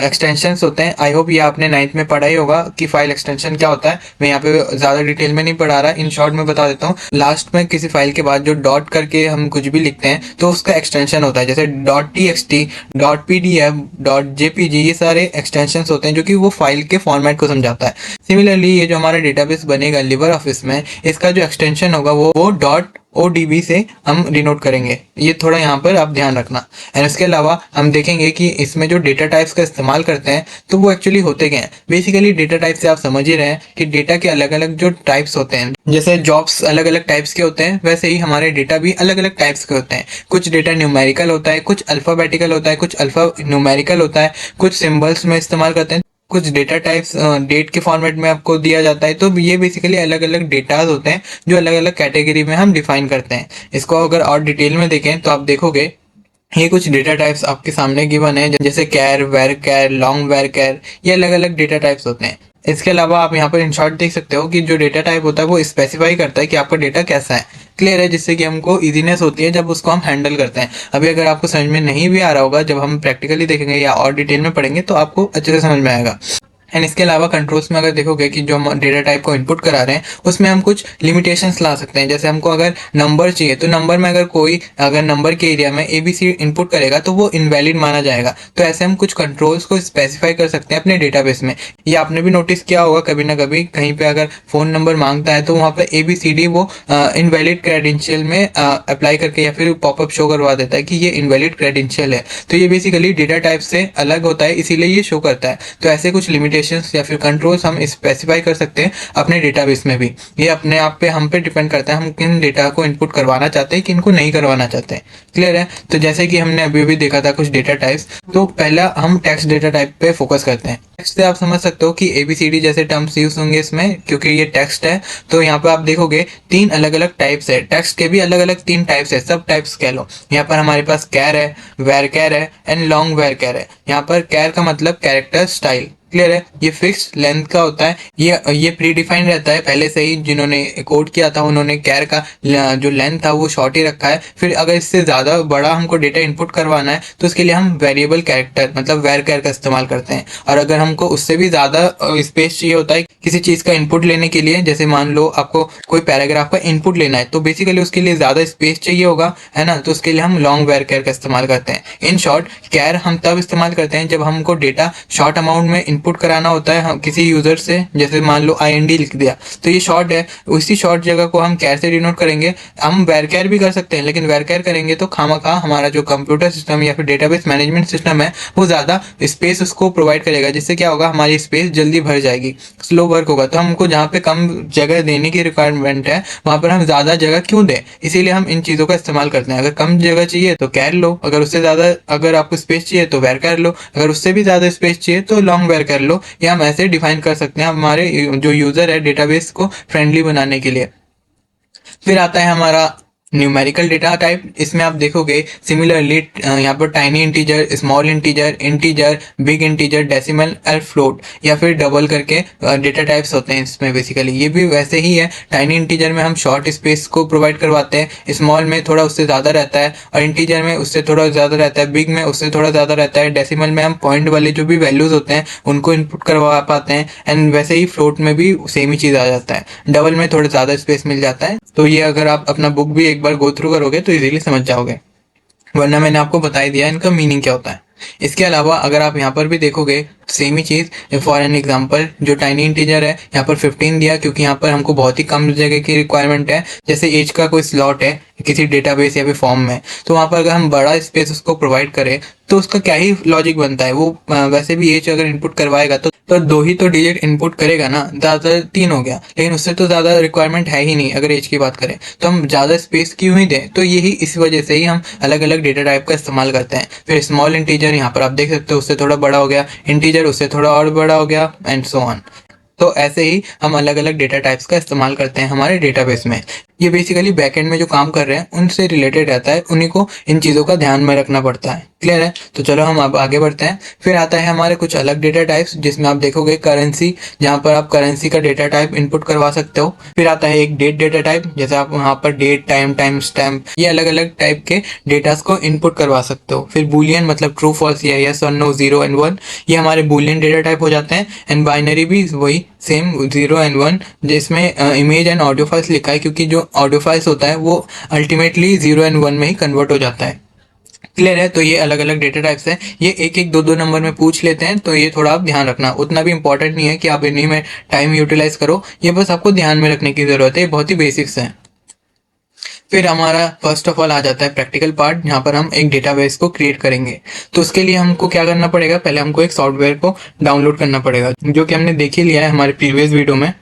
एक्सटेंशंस होते हैं। आई होप ये आपने 9th में पढ़ा ही होगा कि फाइल एक्सटेंशन क्या होता है। मैं यहाँ पे ज़्यादा डिटेल में नहीं पढ़ा रहा, इन शॉर्ट में बता देता हूँ। लास्ट में किसी फाइल के बाद जो डॉट करके हम कुछ भी लिखते हैं तो उसका एक्सटेंशन होता है, जैसे .txt, .pdf, .jpg, ये सारे एक्सटेंशंस होते हैं जो कि वो फाइल के फॉर्मेट को समझाता है। सिमिलरली ये जो हमारा डेटाबेस बनेगा लिबर ऑफिस में, इसका जो एक्सटेंशन होगा वो .odb से हम डिनोट करेंगे। ये थोड़ा यहाँ पर आप ध्यान रखना। एंड इसके अलावा हम देखेंगे कि इसमें जो डेटा टाइप्स का इस्तेमाल करते हैं तो वो एक्चुअली होते क्या हैं। बेसिकली डेटा टाइप से आप समझ ही रहे हैं कि डेटा के अलग अलग जो टाइप्स होते हैं, जैसे जॉब्स अलग अलग टाइप्स के होते हैं, वैसे ही हमारे डेटा भी अलग अलग टाइप्स के होते हैं। कुछ डेटा न्यूमेरिकल होता है, कुछ अल्फाबेटिकल होता है, कुछ अल्फा न्यूमेरिकल होता है, कुछ सिंबल्स में इस्तेमाल करते हैं, कुछ डेटा टाइप्स डेट के फॉर्मेट में आपको दिया जाता है। तो ये बेसिकली अलग अलग डेटाज होते हैं जो अलग अलग कैटेगरी में हम डिफाइन करते हैं। इसको अगर और डिटेल में देखें तो आप देखोगे ये कुछ डेटा टाइप्स आपके सामने गिवन है, जैसे कैर, वेर कैर, लॉन्ग वेर कैर, ये अलग अलग डेटा टाइप्स होते हैं। इसके अलावा आप यहाँ पर इन शॉर्ट देख सकते हो कि जो डेटा टाइप होता है वो स्पेसिफाई करता है कि आपका डेटा कैसा है। क्लियर है, जिससे कि हमको इजीनेस होती है जब उसको हम हैंडल करते हैं। अभी अगर आपको समझ में नहीं भी आ रहा होगा, जब हम प्रैक्टिकली देखेंगे या और डिटेल में पढ़ेंगे तो आपको अच्छे से समझ में आएगा। एंड इसके अलावा कंट्रोल्स में अगर देखोगे कि जो हम डेटा टाइप को इनपुट करा रहे हैं उसमें हम कुछ लिमिटेशंस ला सकते हैं। जैसे हमको अगर नंबर चाहिए तो नंबर में अगर नंबर के एरिया में ABC इनपुट करेगा तो वो इनवैलिड माना जाएगा। तो ऐसे हम कुछ कंट्रोल्स को स्पेसिफाई कर सकते हैं अपने डेटाबेस में। ये आपने भी नोटिस किया होगा कभी ना कभी, कहीं पे अगर फ़ोन नंबर मांगता है तो वहाँ पर ABCD वो इनवैलिड क्रेडेंशियल में अप्लाई करके या फिर पॉपअप शो करवा देता है कि ये इनवैलिड क्रेडेंशियल है। तो ये बेसिकली डेटा टाइप से अलग होता है, इसीलिए ये शो करता है। तो ऐसे कुछ या फिर कंट्रोल्स हम स्पेसिफाई कर सकते हैं अपने डेटाबेस में भी। ये अपने आप पे हम पे डिपेंड करता है हम किन डेटा को इनपुट करवाना चाहते हैं, किन को नहीं करवाना चाहते हैं। क्लियर है। तो जैसे कि हमने अभी भी देखा था कुछ डेटा टाइप्स, तो पहला हम टेक्स्ट डेटा टाइप पे फोकस करते हैं। टेक्स्ट से आप समझ सकते हो कि ABCD जैसे टर्म्स यूज होंगे इसमें, क्योंकि ये टेक्स्ट है। तो यहाँ पर आप देखोगे 3 अलग अलग टाइप्स है, टेक्स्ट के भी अलग अलग 3 टाइप्स है, सब टाइप्स कह लो। यहाँ पर हमारे पास कैर है, वेर कैर है एंड लॉन्ग वेर कैर है। यहाँ पर कैर का मतलब कैरेक्टर स्टाइल, क्लियर है। ये फिक्स लेंथ का होता है, ये प्री डिफाइन रहता है पहले से ही। जिन्होंने कोड किया था उन्होंने कैर का जो लेंथ था वो शॉर्ट ही रखा है। फिर अगर इससे ज़्यादा बड़ा हमको डेटा इनपुट करवाना है तो उसके लिए हम वेरिएबल कैरेक्टर मतलब वेर कैर का इस्तेमाल करते हैं। और अगर हमको उससे भी ज़्यादा स्पेस चाहिए होता है किसी चीज़ का इनपुट लेने के लिए, जैसे मान लो आपको कोई पैराग्राफ का इनपुट लेना है तो बेसिकली उसके लिए ज़्यादा स्पेस चाहिए होगा, है ना, तो उसके लिए हम लॉन्ग वेर कैर का इस्तेमाल करते हैं। इन शॉर्ट कैर हम तब इस्तेमाल करते हैं जब हमको डेटा शॉर्ट अमाउंट में इनपुट कराना होता है हम किसी यूजर से। जैसे मान लो IND लिख दिया तो ये शॉर्ट है, उसी शॉर्ट जगह को हम कैर से डिनोट करेंगे। हम वेर कैर भी कर सकते हैं, लेकिन वेर कैर करेंगे तो खामखा हमारा जो कंप्यूटर सिस्टम या फिर डेटाबेस मैनेजमेंट सिस्टम है वो ज़्यादा स्पेस उसको प्रोवाइड करेगा, जिससे क्या होगा हमारी स्पेस जल्दी भर जाएगी, स्लो वर्क होगा। तो हमको जहाँ पे कम जगह देने की रिक्वायरमेंट है वहाँ पर हम ज़्यादा जगह क्यों दें, इसीलिए हम इन चीज़ों का इस्तेमाल करते हैं। अगर कम जगह चाहिए तो कैर लो, अगर उससे ज़्यादा अगर आपको स्पेस चाहिए तो वेर कैर लो, अगर उससे भी ज़्यादा स्पेस चाहिए तो लॉन्ग वेर कर लो। या हम ऐसे डिफाइन कर सकते हैं हमारे जो यूज़र है डेटाबेस को फ्रेंडली बनाने के लिए। फिर आता है हमारा न्यूमेरिकल डेटा टाइप। इसमें आप देखोगे सिमिलरली यहाँ पर tiny integer, small integer, integer, big integer, decimal और फ्लोट या फिर डबल करके डेटा टाइप्स होते हैं इसमें। बेसिकली ये भी वैसे ही है। टाइनी इंटीजर में हम शॉर्ट स्पेस को प्रोवाइड करवाते हैं, स्मॉल में थोड़ा उससे ज़्यादा रहता है और इंटीजर में उससे थोड़ा ज़्यादा रहता है, बिग में उससे थोड़ा ज़्यादा रहता है, डेसिमल में हम पॉइंट वाले जो भी वैल्यूज़ होते हैं उनको इनपुट करवा पाते हैं एंड वैसे ही फ्लोट में भी सेम ही चीज़ आ जाता है। डबल में थोड़ा ज़्यादा स्पेस मिल जाता है। तो ये अगर आप अपना बुक भी एक बार गो थ्रू करोगे तो इजीली समझ जाओगे, वरना मैंने आपको बता ही दिया इनका मीनिंग क्या होता है। इसके अलावा अगर आप यहाँ पर भी देखोगे same he cheese. For an example जो टाइनी इंटीजर है यहाँ पर 15 दिया, क्योंकि यहाँ पर हमको बहुत ही कम जगह की रिक्वायरमेंट है। जैसे एज का कोई स्लॉट है किसी डेटाबेस या फिर फॉर्म में, तो वहाँ पर अगर हम बड़ा स्पेस उसको प्रोवाइड करें तो उसका क्या ही लॉजिक बनता है। वो वैसे भी एज अगर इनपुट करवाएगा तो 2 ही तो डिजिट इनपुट करेगा ना, ज़्यादा 3 हो गया, लेकिन उससे तो ज़्यादा रिक्वायरमेंट है ही नहीं अगर एज की बात करें। तो हम ज़्यादा स्पेस क्यों ही दें, तो यही इस वजह से ही हम अलग अलग डेटा टाइप का इस्तेमाल करते हैं। फिर स्मॉल इंटीजर यहाँ पर आप देख सकते हो उससे थोड़ा बड़ा हो गया, इंटीजर उससे थोड़ा और बड़ा हो गया एंड सो ऑन। तो ऐसे ही हम अलग अलग डेटा टाइप्स का इस्तेमाल करते हैं हमारे डेटाबेस में। ये बेसिकली बैकएंड में जो काम कर रहे हैं उनसे रिलेटेड रहता है, उन्हीं को इन चीज़ों का ध्यान में रखना पड़ता है। क्लियर है? तो चलो हम अब आगे बढ़ते हैं। फिर आता है हमारे कुछ अलग डेटा टाइप्स, जिसमें आप देखोगे करेंसी, जहाँ पर आप करेंसी का डेटा टाइप इनपुट करवा सकते हो। फिर आता है एक डेट डेटा टाइप, जैसे आप वहाँ पर डेट, टाइम, टाइम स्टैम्प, ये अलग अलग टाइप के डेटास को इनपुट करवा सकते हो। फिर बूलियन मतलब ट्रू फॉल्स या यस और नो, 0 एंड 1, ये हमारे बूलियन डेटा टाइप हो जाते हैं। एंड बाइनरी भी वही सेम 0 एंड 1, जिसमें इमेज एंड ऑडियो फाइल्स लिखा है, क्योंकि जो ऑडियो फाइल्स होता है वो अल्टीमेटली 0 एंड 1 में ही कन्वर्ट हो जाता है। क्लियर है? तो ये अलग अलग डेटा टाइप्स हैं। ये एक एक दो दो नंबर में पूछ लेते हैं, तो ये थोड़ा आप ध्यान रखना। उतना भी इंपॉर्टेंट नहीं है कि आप इन्हीं में टाइम यूटिलाइज करो, ये बस आपको ध्यान में रखने की ज़रूरत है, ये बहुत ही बेसिक्स हैं। फिर हमारा फर्स्ट ऑफ ऑल आ जाता है प्रैक्टिकल पार्ट, जहाँ पर हम एक डेटाबेस को क्रिएट करेंगे। तो उसके लिए हमको क्या करना पड़ेगा, पहले हमको एक सॉफ्टवेयर को डाउनलोड करना पड़ेगा, जो कि हमने देख ही लिया है हमारे प्रीवियस वीडियो में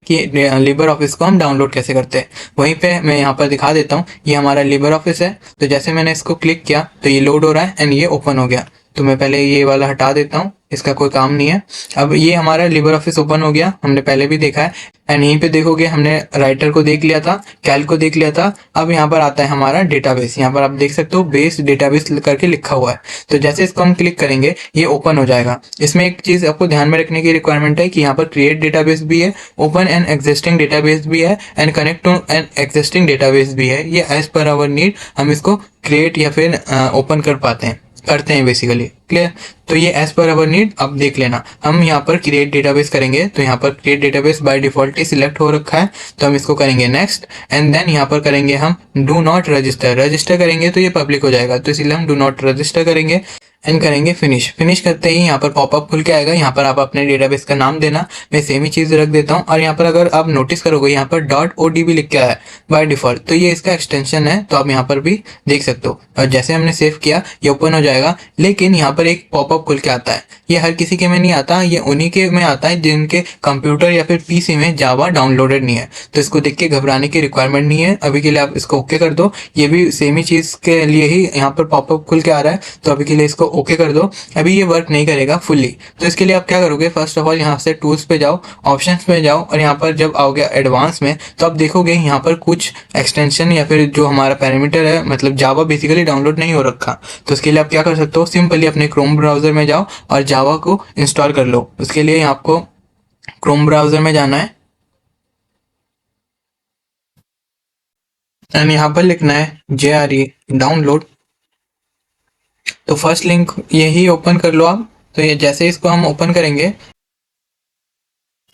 कि लिबर ऑफिस को हम डाउनलोड कैसे करते हैं। वहीं पे मैं यहाँ पर दिखा देता हूँ, ये हमारा लिबर ऑफिस है। तो जैसे मैंने इसको क्लिक किया तो ये लोड हो रहा है एंड ये ओपन हो गया। तो मैं पहले ये वाला हटा देता हूँ, इसका कोई काम नहीं है। अब ये हमारा लिबर ऑफिस ओपन हो गया, हमने पहले भी देखा है। एंड यहीं पे देखोगे हमने राइटर को देख लिया था, कैल्क को देख लिया था। अब यहाँ पर आता है हमारा डेटाबेस, यहाँ पर आप देख सकते हो बेस डेटाबेस करके लिखा हुआ है। तो जैसे इसको हम क्लिक करेंगे ये ओपन हो जाएगा। इसमें एक चीज़ आपको ध्यान में रखने की रिक्वायरमेंट है कि यहाँ पर क्रिएट डेटाबेस भी है, ओपन एन एग्जिस्टिंग डेटाबेस भी है and connect to an existing database भी है। ये एज पर आवर नीड हम इसको क्रिएट या फिर ओपन करते हैं बेसिकली। क्लियर? तो ये एज पर अवर नीड अब देख लेना। हम यहाँ पर क्रिएट डेटाबेस करेंगे, तो यहाँ पर create database by default he select हो रखा है, तो हम इसको करेंगे नेक्स्ट। एंड देन यहाँ पर करेंगे हम डू नॉट रजिस्टर करेंगे तो ये पब्लिक हो जाएगा, तो इसलिए हम डू नॉट रजिस्टर करेंगे एंड करेंगे फिनिश करते ही यहाँ पर पॉपअप खुल के आएगा। यहाँ पर आप अपने डेटाबेस का नाम देना, मैं सेम ही चीज़ रख देता हूँ। और यहाँ पर अगर आप नोटिस करोगे यहाँ पर .odb लिख के आया है बाय डिफॉल्ट, तो ये इसका एक्सटेंशन है, तो आप यहाँ पर भी देख सकते हो। और जैसे हमने सेव किया ये ओपन हो जाएगा, लेकिन यहाँ पर एक पॉपअप पॉपअप खुल के आता है। ये हर किसी के में नहीं आता, ये उन्हीं के में आता है जिनके कंप्यूटर या फिर पीसी में जावा डाउनलोडेड नहीं है। तो इसको देख के घबराने की रिक्वायरमेंट नहीं है, अभी के लिए आप इसको ओके कर दो। ये भी सेम ही चीज़ के लिए ही यहाँ पर पॉपअप खुल के आ रहा है, तो अभी के लिए इसको ओके कर दो। अभी ये वर्क नहीं करेगा फुल्ली, तो इसके लिए आप क्या करोगे, फर्स्ट ऑफ ऑल यहाँ से टूल्स पे जाओ, ऑप्शंस पे जाओ, और यहाँ पर जब आओगे एडवांस में तो आप देखोगे यहाँ पर कुछ एक्सटेंशन या फिर जो हमारा पैरामीटर है, मतलब जावा बेसिकली डाउनलोड नहीं हो रखा। तो इसके लिए आप क्या कर सकते हो, सिंपली अपने क्रोम ब्राउजर में जाओ और जावा को इंस्टॉल कर लो। उसके लिए आपको क्रोम ब्राउजर में जाना है एंड यहाँ पर लिखना है JRE डाउनलोड। तो फर्स्ट लिंक यही ओपन कर लो आप। तो ये जैसे इसको हम ओपन करेंगे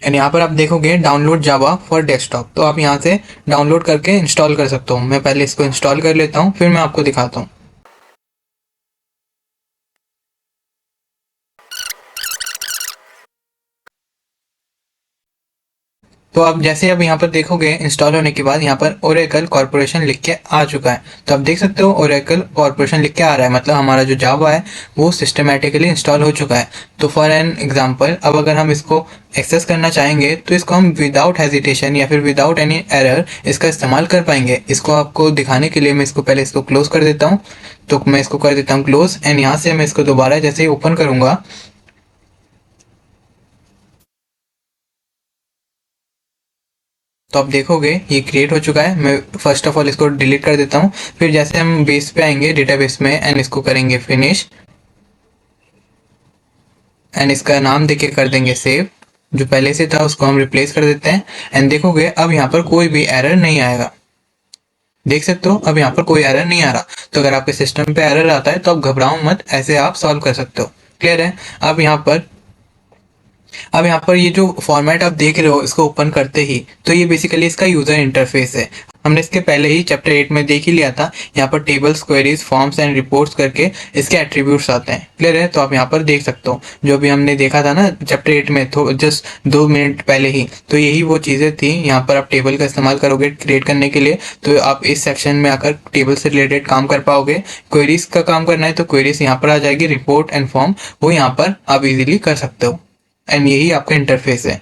एंड यहाँ पर आप देखोगे डाउनलोड जावा फॉर डेस्कटॉप, तो आप यहाँ से डाउनलोड करके इंस्टॉल कर सकते हो। मैं पहले इसको इंस्टॉल कर लेता हूँ, फिर मैं आपको दिखाता हूँ। तो आप जैसे अब यहाँ पर देखोगे इंस्टॉल होने के बाद यहाँ पर ओरेकल कॉर्पोरेशन लिख के आ चुका है। तो आप देख सकते हो ओरेकल कॉर्पोरेशन लिख के आ रहा है, मतलब हमारा जो जावा है वो सिस्टमेटिकली इंस्टॉल हो चुका है। तो फॉर एन एग्जांपल, अब अगर हम इसको एक्सेस करना चाहेंगे तो इसको हम विदाउट हेजिटेशन या फिर विदाउट एनी एरर इसका इस्तेमाल कर पाएंगे। इसको आपको दिखाने के लिए मैं इसको पहले इसको क्लोज कर देता हूँ। तो मैं इसको कर देता हूँ क्लोज एंड यहाँ से मैं इसको दोबारा जैसे ही ओपन करूँगा तो आप देखोगे ये क्रिएट हो चुका है। मैं फर्स्ट ऑफ ऑल इसको डिलीट कर देता हूँ। फिर जैसे हम बेस पे आएंगे डेटाबेस में एंड इसको करेंगे फिनिश एंड इसका नाम देके कर देंगे सेव। जो पहले से था उसको हम रिप्लेस कर देते हैं एंड देखोगे अब यहाँ पर कोई भी एरर नहीं आएगा। देख सकते हो अब यहाँ पर कोई एरर नहीं आ रहा। तो अगर आपके सिस्टम पे एरर आता है तो आप घबराओ मत, ऐसे आप सॉल्व कर सकते हो। क्लियर है? अब यहाँ पर ये जो फॉर्मेट आप देख रहे हो इसको ओपन करते ही, तो ये बेसिकली इसका यूजर इंटरफेस है। हमने इसके पहले ही चैप्टर 8 में देख ही लिया था। यहाँ पर tables, queries, forms and reports करके इसके एट्रीब्यूट्स आते हैं। क्लियर है? तो आप यहाँ पर देख सकते हो जो भी हमने देखा था ना चैप्टर 8 में, तो जस्ट 2 मिनट पहले ही, तो यही वो चीज़ें थी। यहाँ पर आप टेबल का इस्तेमाल करोगे क्रिएट करने के लिए, तो आप इस सेक्शन में आकर टेबल से रिलेटेड काम कर पाओगे। क्वेरीज का काम करना है तो क्वेरीज यहाँ पर आ जाएगी, रिपोर्ट एंड फॉर्म वो यहाँ पर आप इजीली कर सकते हो एंड यही आपका इंटरफेस है।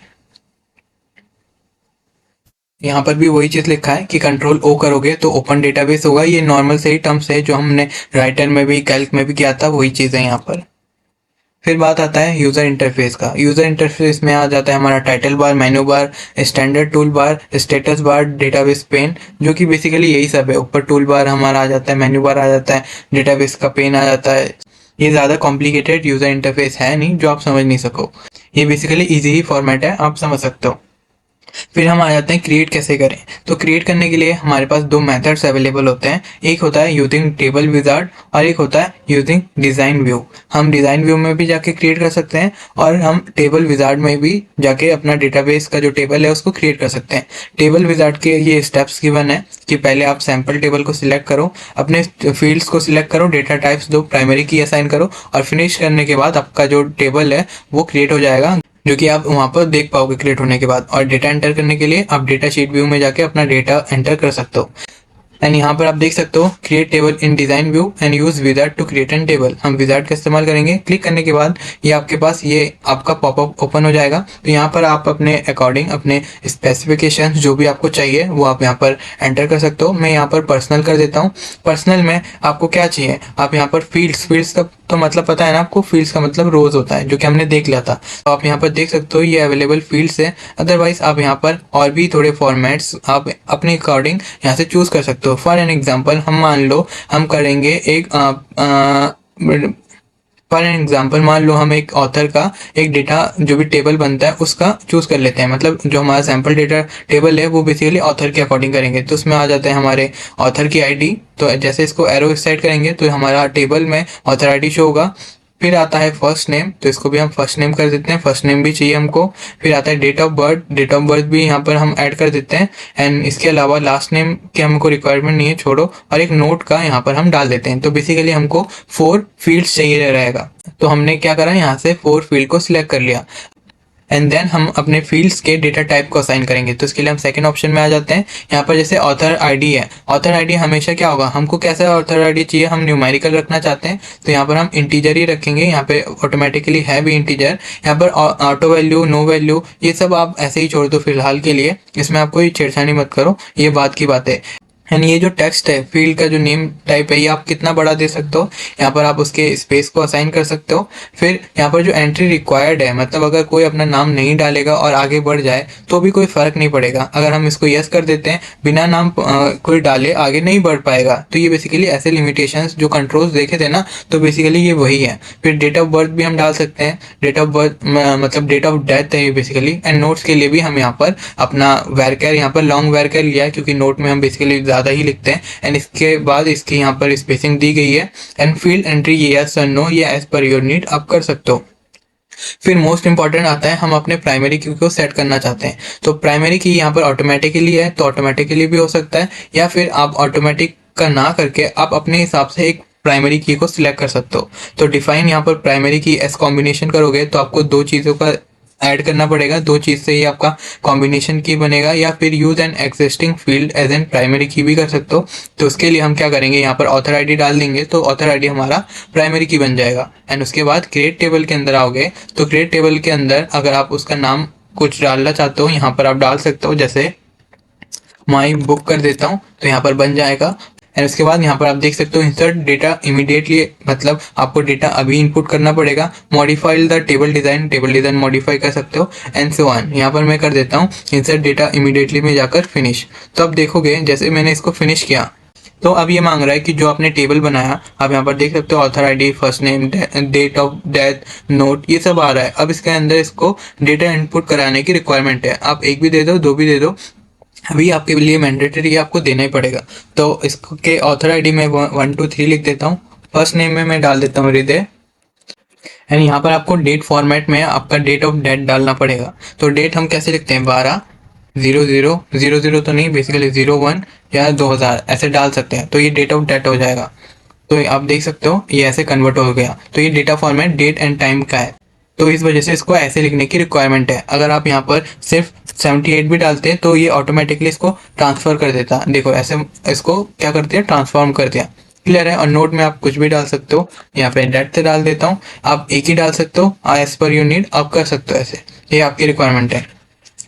यहाँ पर भी वही चीज़ लिखा है कि कंट्रोल O करोगे तो ओपन डेटाबेस होगा। ये नॉर्मल से ही टर्म्स है जो हमने राइटर में भी कैल्क में भी किया था, वही चीज़ है यहाँ पर। फिर बात आता है यूज़र इंटरफेस का। यूज़र इंटरफेस में आ जाता है हमारा title bar, menu bar, standard tool bar, status bar, database pane, जो कि बेसिकली यही सब है। ऊपर टूल बार हमारा आ जाता है, मेनू बार आ जाता है, डेटाबेस का पेन आ जाता है। ये ज़्यादा कॉम्प्लिकेटेड यूज़र इंटरफेस है नहीं जो आप समझ नहीं सको। ये बेसिकली इजी ही फॉर्मेट है, आप समझ सकते हो। फिर हम आ जाते हैं क्रिएट कैसे करें। तो क्रिएट करने के लिए हमारे पास 2 मेथड्स अवेलेबल होते हैं। एक होता है यूजिंग टेबल विजार्ड और एक होता है यूजिंग डिज़ाइन व्यू। हम डिज़ाइन व्यू में भी जाके क्रिएट कर सकते हैं और हम टेबल विजार्ड में भी जाके अपना डेटाबेस का जो टेबल है उसको क्रिएट कर सकते हैं। टेबल विजार्ड के ये स्टेप्स गिवन है कि पहले आप सैम्पल टेबल को सिलेक्ट करो, अपने फील्ड्स को सिलेक्ट करो, डेटा टाइप्स दो, प्राइमरी की असाइन करो और फिनिश करने के बाद आपका जो टेबल है वो क्रिएट हो जाएगा, जो कि आप वहाँ पर देख पाओगे क्रिएट होने के बाद। और डेटा एंटर करने के लिए आप डेटा शीट व्यू में जाके अपना डेटा एंटर कर सकते हो। एंड यहाँ पर आप देख सकते हो create table in design view and use wizard to create an table. हम विजार्ड का इस्तेमाल करेंगे। क्लिक करने के बाद ये आपके पास ये आपका पॉपअप ओपन हो जाएगा। तो यहाँ पर आप अपने अकॉर्डिंग अपने स्पेसिफिकेशन जो भी आपको चाहिए वो आप यहाँ पर एंटर कर सकते हो। मैं यहाँ पर पर्सनल कर देता हूँ। पर्सनल में आपको क्या चाहिए, आप यहाँ पर फील्ड्स का तो मतलब पता है ना आपको, फील्ड्स का मतलब रोज होता है जो कि हमने देख लिया था। तो आप यहाँ पर देख सकते हो ये अवेलेबल फील्ड्स है। अदरवाइज आप यहाँ पर और भी थोड़े फॉर्मेट्स आप अपने अकॉर्डिंग यहाँ से चूज कर सकते हो। फॉर एन एग्जाम्पल हम मान लो हम करेंगे एक फॉर एन एग्जाम्पल मान लो हम एक ऑथर का एक डेटा जो भी टेबल बनता है उसका चूज कर लेते हैं। मतलब जो हमारा सैम्पल डेटा टेबल है वो बेसिकली ऑथर के अकॉर्डिंग करेंगे। तो उसमें आ जाते हैं हमारे ऑथर की आईडी। तो जैसे इसको एरो इस साइड करेंगे तो हमारा टेबल में ऑथर आईडी शो होगा। फिर आता है फर्स्ट नेम, तो इसको भी हम फर्स्ट नेम कर देते हैं, फर्स्ट नेम भी चाहिए हमको। फिर आता है date of birth, date of birth भी यहाँ पर हम ऐड कर देते हैं। एंड इसके अलावा लास्ट नेम की हमको रिक्वायरमेंट नहीं है, छोड़ो। और एक नोट का यहाँ पर हम डाल देते हैं। तो बेसिकली हमको 4 फील्ड्स चाहिए रहेगा। तो हमने क्या करा, यहाँ से 4 फील्ड को सिलेक्ट कर लिया। एंड देन हम अपने फील्ड्स के डेटा टाइप को असाइन करेंगे। तो इसके लिए हम सेकंड ऑप्शन में आ जाते हैं। यहाँ पर जैसे ऑथर आईडी है, ऑथर आईडी हमेशा क्या होगा, हमको कैसा ऑथर आईडी चाहिए, हम न्यूमेरिकल रखना चाहते हैं तो यहाँ पर हम इंटीजर ही रखेंगे। यहाँ पे ऑटोमेटिकली है भी इंटीजर। यहाँ पर ऑटो वैल्यू, नो वैल्यू, ये सब आप ऐसे ही छोड़ दो फिलहाल के लिए, इसमें आप कोई छेड़छाड़ी मत करो, ये बात की बात है। एंड ये जो टेक्स्ट है, फील्ड का जो नेम टाइप है, ये आप कितना बड़ा दे सकते हो, यहाँ पर आप उसके स्पेस को असाइन कर सकते हो। फिर यहाँ पर जो एंट्री रिक्वायर्ड है, मतलब अगर कोई अपना नाम नहीं डालेगा और आगे बढ़ जाए तो भी कोई फर्क नहीं पड़ेगा। अगर हम इसको यस कर देते हैं, बिना नाम कोई डाले आगे नहीं बढ़ पाएगा। तो ये बेसिकली ऐसे लिमिटेशंस जो कंट्रोल्स देखे थे ना, तो बेसिकली ये वही है। फिर डेट ऑफ बर्थ भी हम डाल सकते हैं, डेट ऑफ बर्थ मतलब डेट ऑफ डेथ है ये बेसिकली। एंड नोट्स के लिए भी हम यहाँ पर अपना वैरकर, यहाँ पर लॉन्ग वैरकर लिया है क्योंकि नोट में हम बेसिकली ज़्यादा ही लिखते हैं। एंड इसके बाद इसकी यहाँ पर स्पेसिंग दी गई है। एंड फील्ड एंट्री ये यस और नो, ये एज पर योर नीड आप कर सकते हो। फिर मोस्ट इंपॉर्टेंट आता है, हम अपने प्राइमरी की को सेट करना चाहते हैं। तो प्राइमरी की यहाँ पर ऑटोमेटिकली है, तो ऑटोमेटिकली भी हो सकता है, या फिर आप ऑटोमेटिक का ना करके आप अपने हिसाब से एक प्राइमरी की को सिलेक्ट कर सकते हो। तो डिफाइन यहाँ पर प्राइमरी की एस कॉम्बिनेशन करोगे तो आपको दो चीज़ों का ऐड करना पड़ेगा, दो चीज से ही आपका कॉम्बिनेशन की बनेगा। या फिर use an existing field as an primary key भी कर सकते हो। तो उसके लिए हम क्या करेंगे, यहाँ पर ऑथर आईडी डाल देंगे तो ऑथर आईडी हमारा प्राइमरी की बन जाएगा। एंड उसके बाद क्रिएट टेबल के अंदर आओगे तो क्रिएट टेबल के अंदर अगर आप उसका नाम कुछ डालना चाहते हो, यहाँ पर आप डाल सकते हो। जैसे माई बुक कर देता हूँ तो यहाँ पर बन जाएगा। एंड उसके बाद यहाँ पर आप देख सकते हो इंसर्ट डेटा इमीडिएटली, मतलब आपको डेटा अभी इनपुट करना पड़ेगा। Modify the table design modify कर सकते हो। एंड सो ऑन, यहाँ पर मैं कर देता हूँ इंसर्ट डेटा इमीडिएटली में जाकर फिनिश। तो अब देखोगे जैसे मैंने इसको फिनिश किया तो अब ये मांग रहा है कि जो आपने टेबल बनाया, आप यहाँ पर देख सकते हो author ID, first name, date of death, note, ये सब आ रहा है। अब इसके अंदर इसको डेटा इनपुट कराने की रिक्वायरमेंट है। आप एक भी दे दो, दो भी दे दो, अभी आपके लिए मैंडेटरी है, आपको देना ही पड़ेगा। तो इसके ऑथर आईडी में 1 2 3 लिख देता हूँ। फर्स्ट नेम में मैं डाल देता हूँ हृदय। एंड यहाँ पर आपको डेट फॉर्मेट में आपका डेट ऑफ डेथ डालना पड़ेगा। तो डेट हम कैसे लिखते हैं, 12/00/00 तो नहीं, बेसिकली 01 या 2000 ऐसे डाल सकते हैं। तो ये डेट ऑफ डेथ हो जाएगा। तो आप देख सकते हो ये ऐसे कन्वर्ट हो गया। तो ये data format date and time का है, तो इस वजह से इसको ऐसे लिखने की रिक्वायरमेंट है। अगर आप यहाँ पर सिर्फ 78 भी डालते हैं तो ये ऑटोमेटिकली इसको ट्रांसफर कर देता। देखो ऐसे इसको क्या करते हैं, ट्रांसफॉर्म कर दिया। क्लियर है। और नोट में आप कुछ भी डाल सकते हो, यहाँ पे डेट से डाल देता हूँ, आप एक ही डाल सकते हो, एज पर योर नीड आप कर सकते हो ऐसे, ये आपकी रिक्वायरमेंट है।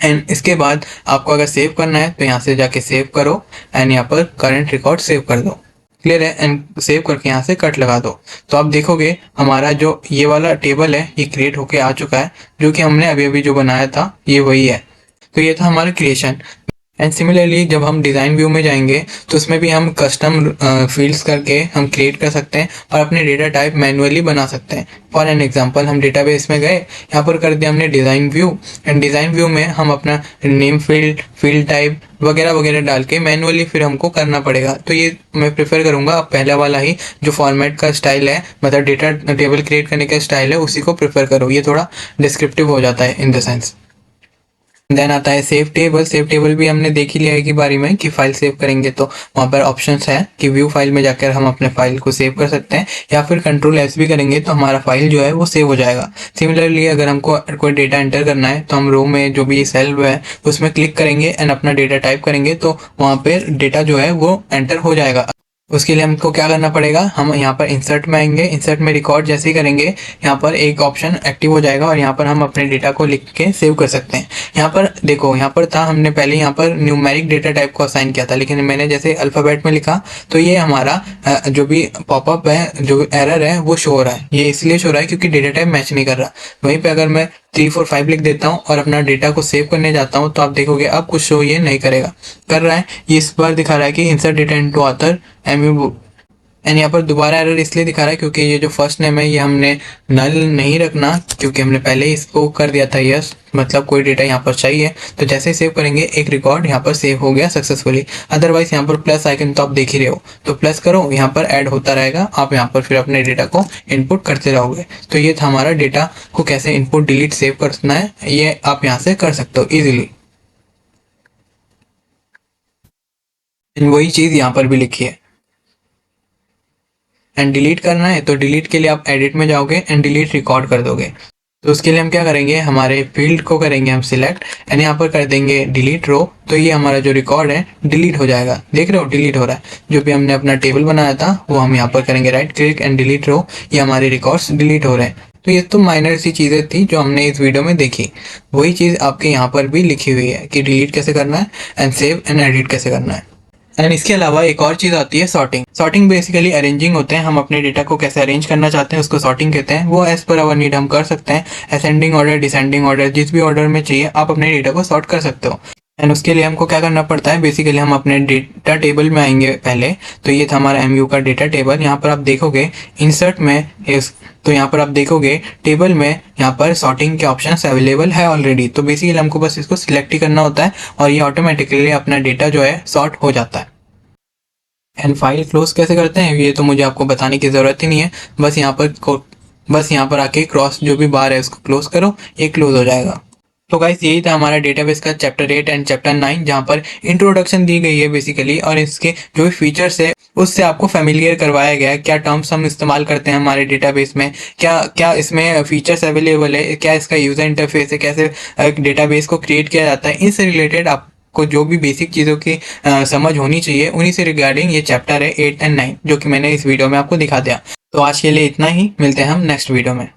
एंड इसके बाद आपको अगर सेव करना है तो यहाँ से जाके सेव करो एंड यहाँ पर करंट रिकॉर्ड सेव कर दो। क्लियर है। एंड सेव करके यहाँ से कट लगा दो। तो आप देखोगे हमारा जो ये वाला टेबल है ये क्रिएट होके आ चुका है, जो कि हमने अभी अभी जो बनाया था ये वही है। तो ये था हमारा क्रिएशन। एंड सिमिलरली जब हम डिज़ाइन व्यू में जाएंगे तो उसमें भी हम कस्टम फील्ड्स करके हम क्रिएट कर सकते हैं और अपने डेटा टाइप मैनुअली बना सकते हैं। फॉर एन एग्जांपल हम डेटाबेस में गए, यहाँ पर कर दिया हमने design view. And design view में हम अपना नेम फील्ड, फील्ड टाइप वगैरह वगैरह डाल के मैनुअली फिर हमको करना पड़ेगा। तो ये मैं प्रेफर करूँगा आप पहला वाला ही जो फॉर्मेट का स्टाइल है, मतलब डेटा टेबल क्रिएट करने का स्टाइल है, उसी को प्रेफर करो। ये थोड़ा डिस्क्रिप्टिव हो जाता है इन द सेंस। देन आता है सेव टेबल। सेव टेबल भी हमने देख ही लिया है कि बारी में कि फाइल सेव करेंगे तो वहाँ पर ऑप्शंस है कि व्यू फाइल में जाकर हम अपने फाइल को सेव कर सकते हैं, या फिर कंट्रोल एस भी करेंगे तो हमारा फाइल जो है वो सेव हो जाएगा। सिमिलरली अगर हमको कोई डेटा एंटर करना है तो हम रो में जो भी सेल है उसमें क्लिक करेंगे एंड अपना डेटा टाइप करेंगे तो वहाँ पर डेटा जो है वो एंटर हो जाएगा। उसके लिए हमको क्या करना पड़ेगा, हम यहाँ पर इंसर्ट में आएंगे, इंसर्ट में रिकॉर्ड जैसे ही करेंगे यहाँ पर एक ऑप्शन एक्टिव हो जाएगा और यहाँ पर हम अपने डेटा को लिख के सेव कर सकते हैं। यहाँ पर देखो, यहाँ पर था हमने पहले यहाँ पर न्यूमेरिक डेटा टाइप को असाइन किया था, लेकिन मैंने जैसे अल्फ़ाबेट में लिखा तो ये हमारा जो भी पॉपअप है, जो एरर है वो शो हो रहा है। ये इसलिए शो हो रहा है क्योंकि डेटा टाइप मैच नहीं कर रहा। वहीं पर अगर मैं 3 4 5 लिख देता हूँ और अपना डेटा को सेव करने जाता हूँ तो आप देखोगे अब कुछ शो ये नहीं करेगा, कर रहा है। ये इस बार दिखा रहा है कि insert data into author MU. And यहाँ पर दोबारा एरर इसलिए दिखा रहा है क्योंकि ये जो फर्स्ट नेम है ये हमने नल नहीं रखना, क्योंकि हमने पहले ही इसको कर दिया था यस, मतलब कोई डेटा यहाँ पर चाहिए। तो जैसे ही सेव करेंगे एक रिकॉर्ड यहाँ पर सेव हो गया सक्सेसफुली। अदरवाइज यहाँ पर प्लस आइकन तो आप देख ही रहे हो, तो प्लस करो, यहाँ पर ऐड होता रहेगा, आप यहाँ पर फिर अपने डेटा को इनपुट करते रहोगे। तो ये था हमारा डेटा को कैसे इनपुट डिलीट सेव करना है, ये आप यहाँ से कर सकते हो ईजिली। वही चीज़ यहाँ पर भी लिखी है। एंड डिलीट करना है तो डिलीट के लिए आप एडिट में जाओगे एंड डिलीट रिकॉर्ड कर दोगे। तो उसके लिए हम क्या करेंगे, हमारे फील्ड को करेंगे हम सिलेक्ट एंड यहाँ पर कर देंगे डिलीट रो। तो ये हमारा जो रिकॉर्ड है डिलीट हो जाएगा। देख रहे हो डिलीट हो रहा है। जो भी हमने अपना टेबल बनाया था वो हम यहाँ पर करेंगे राइट क्लिक एंड डिलीट रो। ये हमारे रिकॉर्ड्स डिलीट हो रहे हैं। तो ये तो माइनर सी चीज़ें थी जो हमने इस वीडियो में देखी। वही चीज़ आपके यहाँ पर भी लिखी हुई है कि डिलीट कैसे करना है एंड सेव एंड एडिट कैसे करना है। एंड इसके अलावा एक और चीज़ आती है सॉर्टिंग। सॉर्टिंग बेसिकली अरेंजिंग होते हैं। हम अपने डेटा को कैसे अरेंज करना चाहते हैं उसको सॉर्टिंग कहते हैं। वो एज पर आवर नीड हम कर सकते हैं। असेंडिंग ऑर्डर, डिसेंडिंग ऑर्डर, जिस भी ऑर्डर में चाहिए आप अपने डेटा को सॉर्ट कर सकते हो। एंड उसके लिए हमको क्या करना पड़ता है, बेसिकली हम अपने डेटा टेबल में आएंगे पहले। तो ये था हमारा एमयू का डेटा टेबल। यहाँ पर आप देखोगे इंसर्ट में तो यहाँ पर आप देखोगे टेबल में यहाँ पर सॉर्टिंग के ऑप्शंस अवेलेबल है ऑलरेडी। तो बेसिकली हमको बस इसको सिलेक्ट ही करना होता है और ये ऑटोमेटिकली अपना डेटा जो है सॉर्ट हो जाता है। एंड फाइल क्लोज कैसे करते हैं ये तो मुझे आपको बताने की ज़रूरत ही नहीं है। बस यहाँ पर आके क्रॉस जो भी बार है उसको क्लोज करो, ये क्लोज हो जाएगा। तो गाइस यही था हमारा डेटाबेस का चैप्टर 8 एंड चैप्टर 9, जहाँ पर इंट्रोडक्शन दी गई है बेसिकली, और इसके जो भी फीचर्स है उससे आपको फेमिलियर करवाया गया है। क्या टर्म्स हम इस्तेमाल करते हैं हमारे डेटाबेस में, क्या क्या इसमें फीचर्स अवेलेबल है, क्या इसका यूज़र इंटरफेस है, कैसे डेटाबेस को क्रिएट किया जाता है, इनसे रिलेटेड आपको जो भी बेसिक चीज़ों की समझ होनी चाहिए उन्हीं से रिगार्डिंग ये चैप्टर है 8 एंड 9 जो कि मैंने इस वीडियो में आपको दिखा दिया। तो आज के लिए इतना ही, मिलते हैं हम नेक्स्ट वीडियो में।